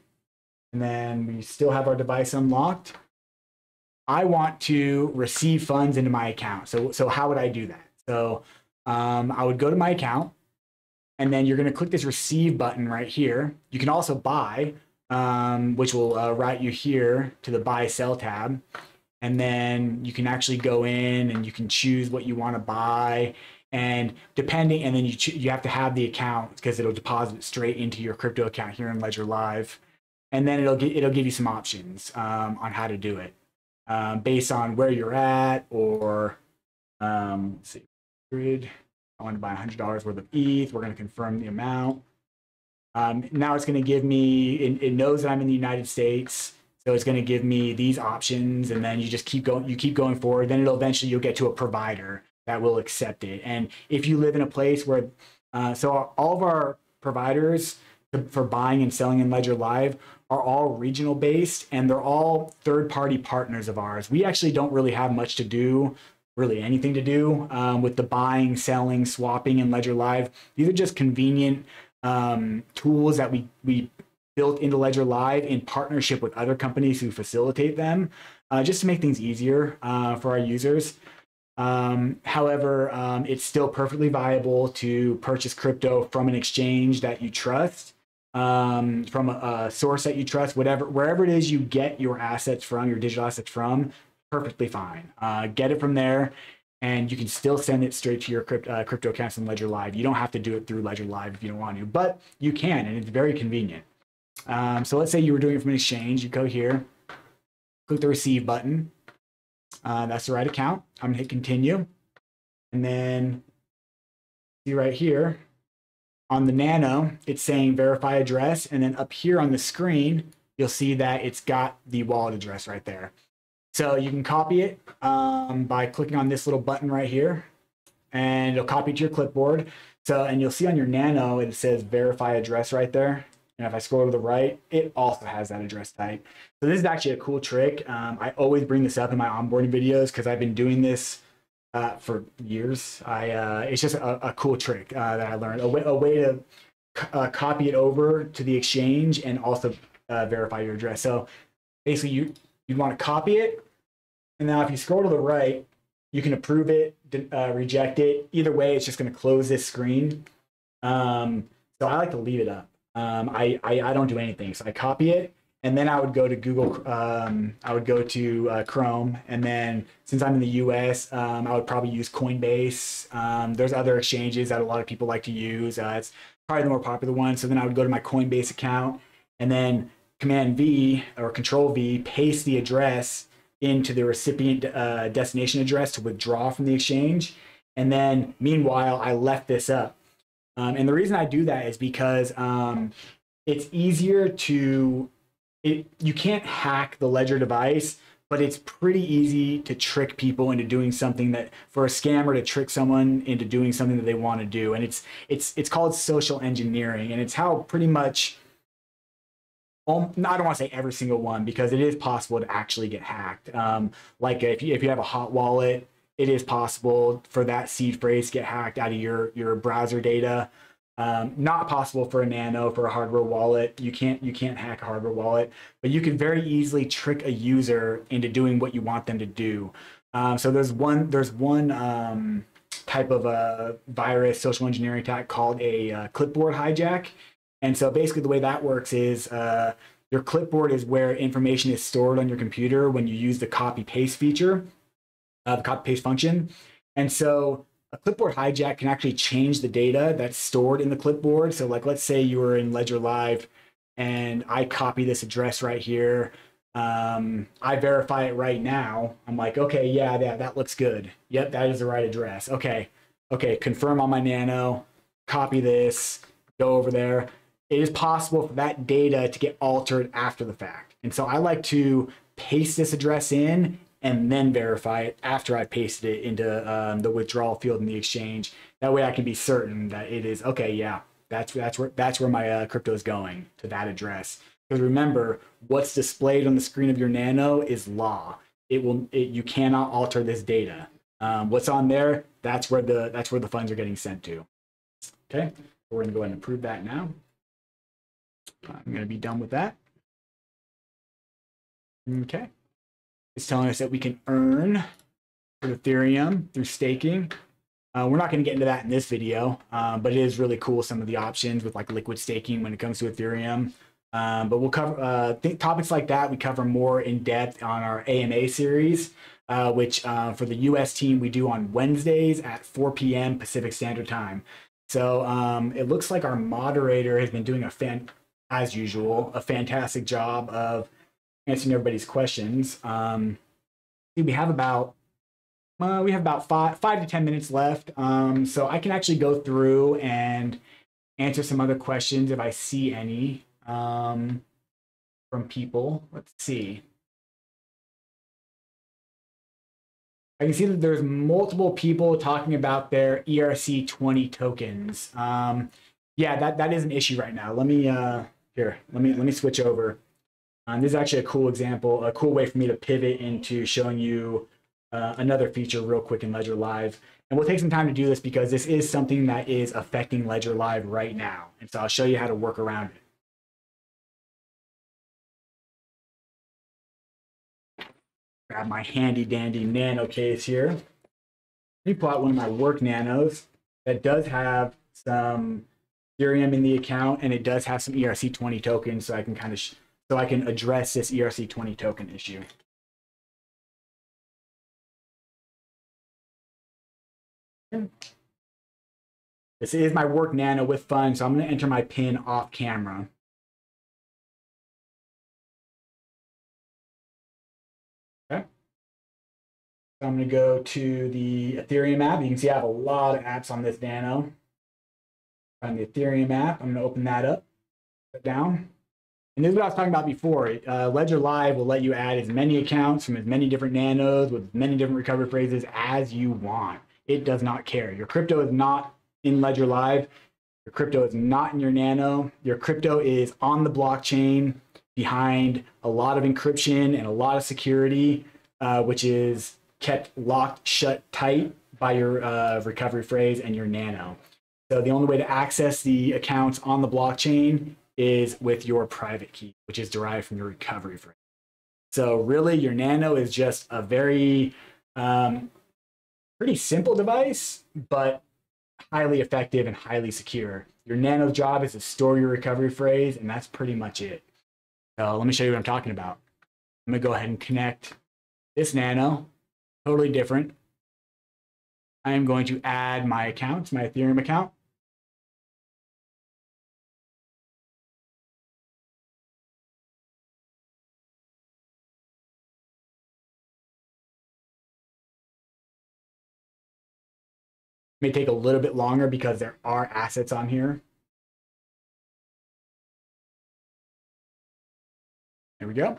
And then we still have our device unlocked. I want to receive funds into my account. So how would I do that? So I would go to my account, and then you're going to click this receive button right here. You can also buy, which will route you here to the buy sell tab. And then you can actually go in and you can choose what you want to buy. And depending, and then you have to have the account because it'll deposit straight into your crypto account here in Ledger Live. And then it'll give you some options on how to do it based on where you're at, or let's see, I want to buy $100 worth of ETH. We're going to confirm the amount. Now it's going to give me, it knows that I'm in the United States, so it's going to give me these options, and then you just keep going. You keep going forward. Then you'll get to a provider that will accept it. And if you live in a place where, so all of our providers for buying and selling in Ledger Live are all regional based, and they're all third-party partners of ours. We actually don't really have much to do, really anything to do with the buying, selling, swapping in Ledger Live. These are just convenient tools that we built into Ledger Live in partnership with other companies who facilitate them, just to make things easier for our users. However, it's still perfectly viable to purchase crypto from an exchange that you trust, from a source that you trust, wherever it is you get your assets from, your digital assets from, perfectly fine. Get it from there, and you can still send it straight to your crypto accounts in Ledger Live. You don't have to do it through Ledger Live if you don't want to, but you can, and it's very convenient. So let's say you were doing it from an exchange. You go here, click the receive button. That's the right account. I'm going to hit continue. And then see right here on the Nano, it's saying verify address. And then up here on the screen, you'll see that it's got the wallet address right there. So you can copy it by clicking on this little button right here, and it'll copy it to your clipboard. So, and you'll see on your Nano, it says verify address right there. And if I scroll to the right, it also has that address type. So this is actually a cool trick. I always bring this up in my onboarding videos because I've been doing this for years. It's just a cool trick that I learned. A way to copy it over to the exchange and also verify your address. So basically you'd want to copy it. And now if you scroll to the right, you can approve it, reject it. Either way, it's just going to close this screen. So I like to leave it up. I don't do anything. So I copy it, and then I would go to Google. I would go to Chrome, and then since I'm in the U.S., I would probably use Coinbase. There's other exchanges that a lot of people like to use. It's probably the more popular one. So then I would go to my Coinbase account, and then Command V or Control V, paste the address into the recipient destination address to withdraw from the exchange. And then meanwhile, I left this up. And the reason I do that is because it's easier to you can't hack the Ledger device, but it's pretty easy to trick people into doing something that for a scammer to trick someone into doing something that they want to do. And it's called social engineering, and it's how pretty much I don't want to say every single one because it is possible to actually get hacked. Like if you have a hot wallet, it is possible for that seed phrase to get hacked out of your browser data. Not possible for a Nano, for a hardware wallet. You can't hack a hardware wallet, but you can very easily trick a user into doing what you want them to do. So there's one type of a virus social engineering attack called a clipboard hijack. And so basically the way that works is your clipboard is where information is stored on your computer when you use the copy paste feature, the copy paste function. And so a clipboard hijack can actually change the data that's stored in the clipboard. So like, let's say you were in Ledger Live and I copy this address right here. I verify it right now. I'm like, okay, yeah, that looks good. Yep, that is the right address. Okay, confirm on my Nano, copy this, go over there. It is possible for that data to get altered after the fact. And so I like to paste this address in and then verify it after I pasted it into the withdrawal field in the exchange. That way I can be certain that it is, okay, yeah, that's where my crypto is going, to that address. Because remember, what's displayed on the screen of your Nano is law. You cannot alter this data. What's on there, that's where the funds are getting sent to. Okay, we're gonna go ahead and approve that now. I'm gonna be done with that. Okay. It's telling us that we can earn with Ethereum through staking. We're not going to get into that in this video, but it is really cool, some of the options with like liquid staking when it comes to Ethereum. But we'll cover topics like that. We cover more in depth on our AMA series, which for the US team, we do on Wednesdays at 4 p.m. Pacific Standard Time. So it looks like our moderator has been doing as usual, a fantastic job of answering everybody's questions. We have about 5 to 10 minutes left. So I can actually go through and answer some other questions if I see any from people. Let's see. I can see that there's multiple people talking about their ERC20 tokens. Yeah, that is an issue right now. Let me switch over. This is actually a cool example, a cool way for me to pivot into showing you another feature real quick in Ledger Live. And we'll take some time to do this because this is something that is affecting Ledger Live right now. And so I'll show you how to work around it. Grab my handy dandy Nano case here. Let me pull out one of my work Nanos that does have some Ethereum in the account, and it does have some ERC20 tokens, so I can address this ERC20 token issue. This is my work Nano with funds, so I'm going to enter my PIN off camera. Okay. So I'm going to go to the Ethereum app. You can see I have a lot of apps on this Nano. Find the Ethereum app. I'm going to open that up, put it down. And this is what I was talking about before. Ledger Live will let you add as many accounts from as many different Nanos with many different recovery phrases as you want. It does not care. Your crypto is not in Ledger Live. Your crypto is not in your Nano. Your crypto is on the blockchain behind a lot of encryption and a lot of security, which is kept locked shut tight by your recovery phrase and your Nano. So the only way to access the accounts on the blockchain is with your private key, which is derived from your recovery phrase. So really, your Nano is just a very pretty simple device, but highly effective and highly secure. Your Nano's job is to store your recovery phrase, and that's pretty much it. So let me show you what I'm talking about. I'm gonna go ahead and connect this Nano, totally different. I am going to add my account, my Ethereum account. It may take a little bit longer because there are assets on here. There we go.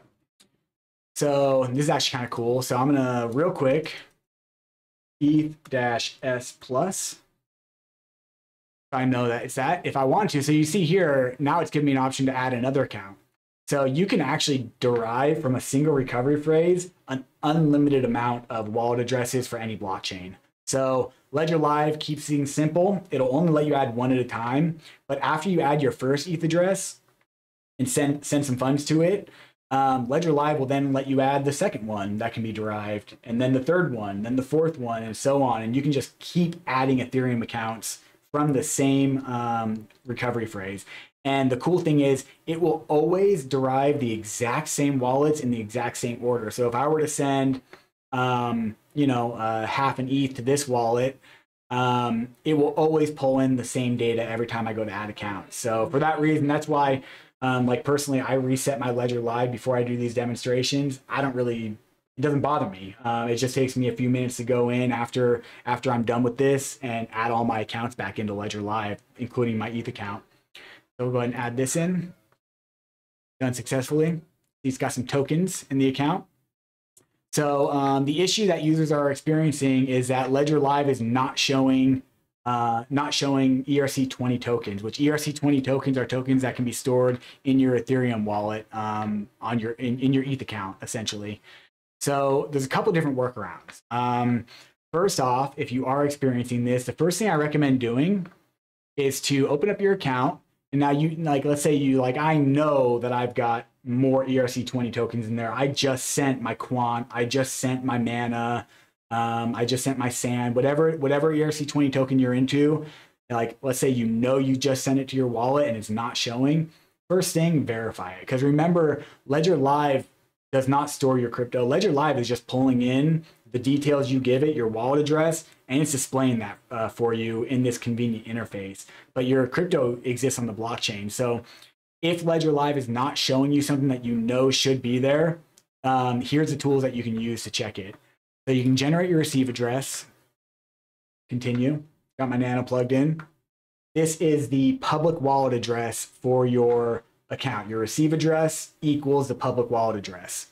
So this is actually kind of cool. So I'm gonna real quick ETH-S plus. I know that it's that if I want to. So you see here, now it's giving me an option to add another account. So you can actually derive from a single recovery phrase an unlimited amount of wallet addresses for any blockchain. So Ledger Live keeps things simple. It'll only let you add one at a time. But after you add your first ETH address and send some funds to it, Ledger Live will then let you add the second one that can be derived, and then the third one, then the fourth one, and so on. And you can just keep adding Ethereum accounts from the same recovery phrase. And the cool thing is it will always derive the exact same wallets in the exact same order. So if I were to send, half an ETH to this wallet, it will always pull in the same data every time I go to add accounts. So for that reason, that's why, like personally, I reset my Ledger Live before I do these demonstrations. It doesn't bother me. It just takes me a few minutes to go in after I'm done with this and add all my accounts back into Ledger Live, including my ETH account. So we'll go ahead and add this in. Done successfully. He's got some tokens in the account. So the issue that users are experiencing is that Ledger Live is not showing ERC20 tokens, which ERC20 tokens are tokens that can be stored in your Ethereum wallet in your ETH account, essentially. So there's a couple different workarounds. First off, if you are experiencing this, the first thing I recommend doing is to open up your account. And now let's say I know that I've got more ERC20 tokens in there. I just sent my Quant, I just sent my Mana, I just sent my Sand, whatever ERC20 token you're into. Like, let's say you just sent it to your wallet and it's not showing. First thing, verify it. Because remember, Ledger Live does not store your crypto. Ledger Live is just pulling in the details you give it, your wallet address, and it's displaying that for you in this convenient interface. But your crypto exists on the blockchain. So if Ledger Live is not showing you something that you know should be there, here's the tools that you can use to check it. So you can generate your receive address. Continue. Got my Nano plugged in. This is the public wallet address for your account. Your receive address equals the public wallet address.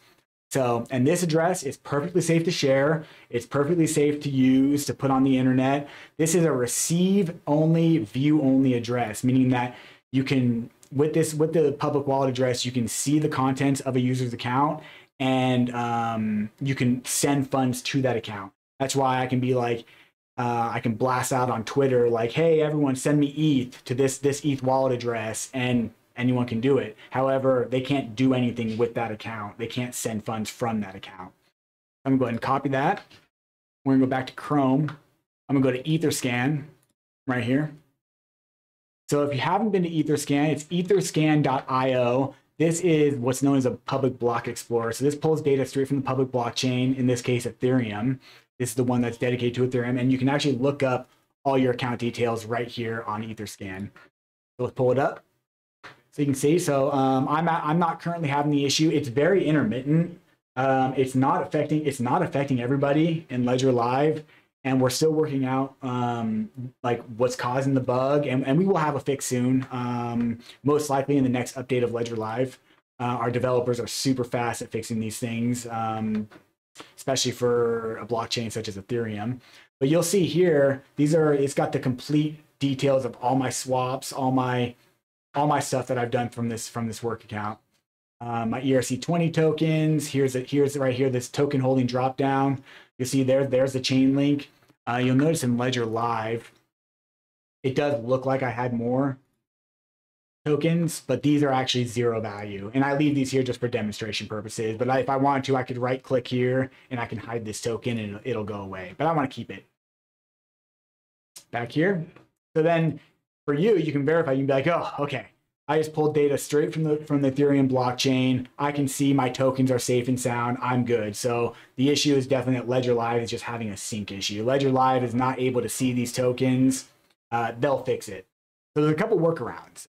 So, and this address is perfectly safe to share. It's perfectly safe to use, to put on the internet. This is a receive only, view only address, meaning that you can, with the public wallet address, you can see the contents of a user's account and you can send funds to that account. That's why I can be like, I can blast out on Twitter like, hey, everyone send me ETH to this ETH wallet address, and anyone can do it. However, they can't do anything with that account. They can't send funds from that account. I'm gonna go ahead and copy that. We're gonna go back to Chrome. I'm gonna go to Etherscan right here. So if you haven't been to Etherscan, it's etherscan.io. This is what's known as a public block explorer. So this pulls data straight from the public blockchain, in this case, Ethereum. This is the one that's dedicated to Ethereum, and you can actually look up all your account details right here on Etherscan. So let's pull it up. So you can see, so I'm not currently having the issue. It's very intermittent. It's not affecting everybody in Ledger Live, and we're still working out like what's causing the bug, and we will have a fix soon. Most likely in the next update of Ledger Live. Our developers are super fast at fixing these things, especially for a blockchain such as Ethereum. But you'll see here, it's got the complete details of all my swaps, all my stuff that I've done from this work account. My ERC20 tokens, here's right here, this token holding drop down. You see there's the chain link. You'll notice in Ledger Live, it does look like I had more tokens, but these are actually zero value. And I leave these here just for demonstration purposes. But if I wanted to, I could right click here and I can hide this token and it'll go away. But I want to keep it back here. So then for you can verify, you can be like, oh, okay, I just pulled data straight from the Ethereum blockchain. I can see my tokens are safe and sound. I'm good. So the issue is definitely that Ledger Live is just having a sync issue. Ledger Live is not able to see these tokens. They'll fix it. So there's a couple workarounds.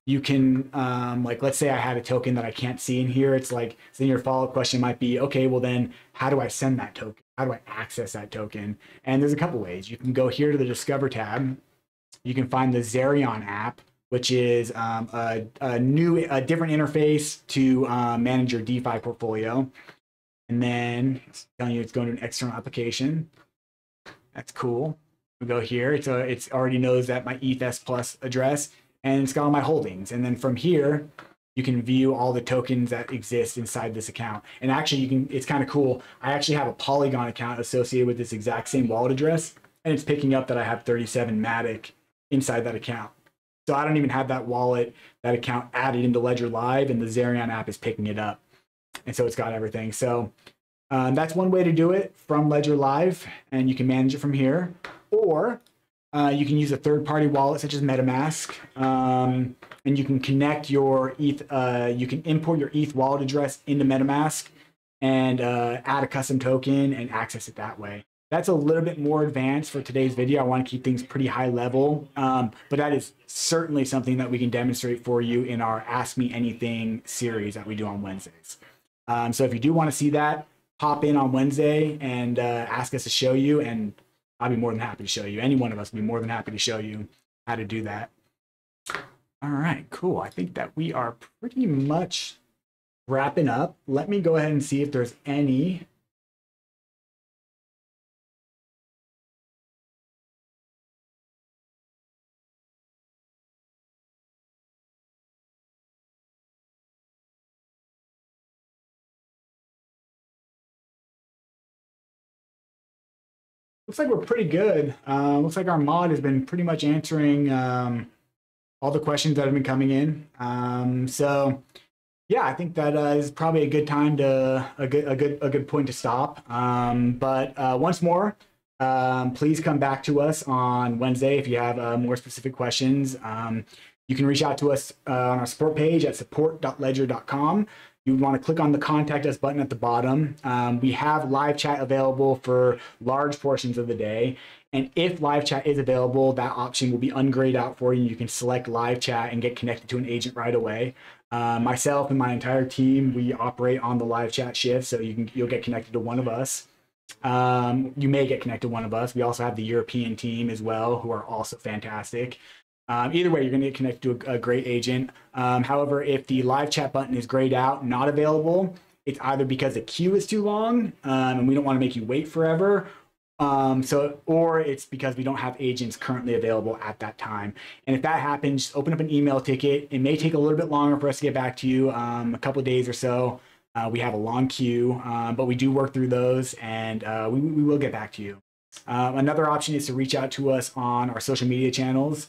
You can, like, let's say I had a token that I can't see in here. It's like, so then your follow-up question might be, okay, well then how do I send that token? How do I access that token? And there's a couple ways. You can go here to the Discover tab. You can find the Zerion app, which is a different interface to manage your DeFi portfolio. And then it's telling you it's going to an external application. That's cool. We go here. It's already knows that my ETH plus address, and it's got all my holdings. And then from here, you can view all the tokens that exist inside this account. And actually, it's kind of cool. I actually have a Polygon account associated with this exact same wallet address, and it's picking up that I have 37 Matic inside that account. So I don't even have that account added into Ledger Live, and the Zerion app is picking it up. And so it's got everything. So that's one way to do it from Ledger Live, and you can manage it from here. Or you can use a third-party wallet such as MetaMask, and you can connect your ETH. You can import your ETH wallet address into MetaMask and add a custom token and access it that way. That's a little bit more advanced for today's video. I want to keep things pretty high level, but that is certainly something that we can demonstrate for you in our Ask Me Anything series that we do on Wednesdays. So if you do want to see that, hop in on Wednesday and ask us to show you, and I'll be more than happy to show you. Any one of us will be more than happy to show you how to do that. All right, cool. I think that we are pretty much wrapping up. Let me go ahead and see if there's any looks like we're pretty good. Looks like our mod has been pretty much answering all the questions that have been coming in. So yeah, I think that is probably a good time to a good point to stop. But once more, please come back to us on Wednesday if you have more specific questions. You can reach out to us on our support page at support.ledger.com. You want to click on the Contact Us button at the bottom. We have live chat available for large portions of the day. And if live chat is available, that option will be ungrayed out for you. You can select live chat and get connected to an agent right away. Myself and my entire team, we operate on the live chat shift, so you'll get connected to one of us. You may get connected to one of us. We also have the European team as well, who are also fantastic. Either way, you're going to get connected to a great agent. However, if the live chat button is grayed out, not available, it's either because the queue is too long and we don't want to make you wait forever, or it's because we don't have agents currently available at that time. And if that happens, just open up an email ticket. It may take a little bit longer for us to get back to you, a couple of days or so. We have a long queue, but we do work through those, and we will get back to you. Another option is to reach out to us on our social media channels.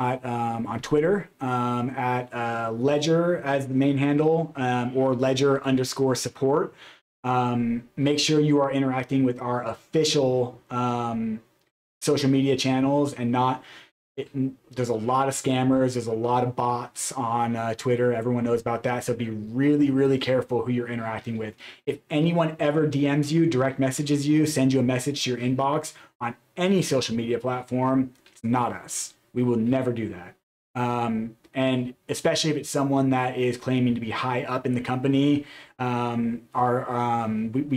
On Twitter at Ledger as the main handle, or Ledger_support. Make sure you are interacting with our official social media channels and not. There's a lot of scammers. There's a lot of bots on Twitter. Everyone knows about that. So be really, really careful who you're interacting with. If anyone ever DMs you, direct messages you, sends you a message to your inbox on any social media platform, it's not us. We will never do that. And especially if it's someone that is claiming to be high up in the company. We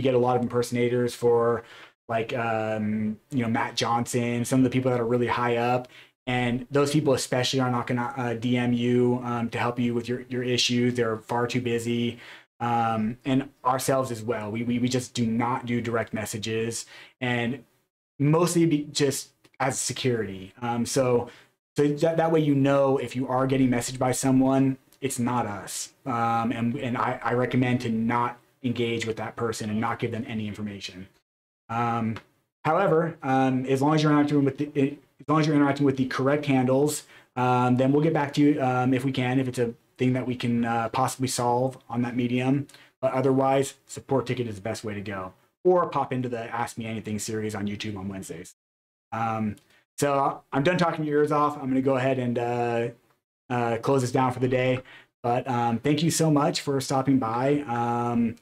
get a lot of impersonators for, like, Matt Johnson, some of the people that are really high up. And those people especially are not going to DM you to help you with your issues. They're far too busy. And ourselves as well. We just do not do direct messages, and mostly just as security. So that way, if you are getting messaged by someone, it's not us. And I recommend to not engage with that person and not give them any information. However, as long as you're interacting with the correct handles, then we'll get back to you if we can, if it's a thing that we can possibly solve on that medium. But otherwise, support ticket is the best way to go. Or pop into the Ask Me Anything series on YouTube on Wednesdays. So I'm done talking your ears off. I'm going to go ahead and close us down for the day. But thank you so much for stopping by.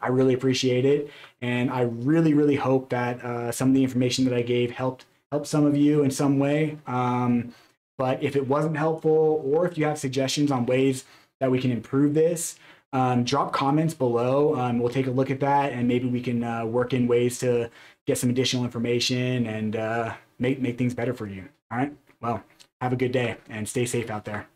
I really appreciate it. And I really, really hope that some of the information that I gave helped some of you in some way. But if it wasn't helpful, or if you have suggestions on ways that we can improve this, drop comments below. We'll take a look at that, and maybe we can work in ways to get some additional information and make things better for you. All right. Well, have a good day and stay safe out there.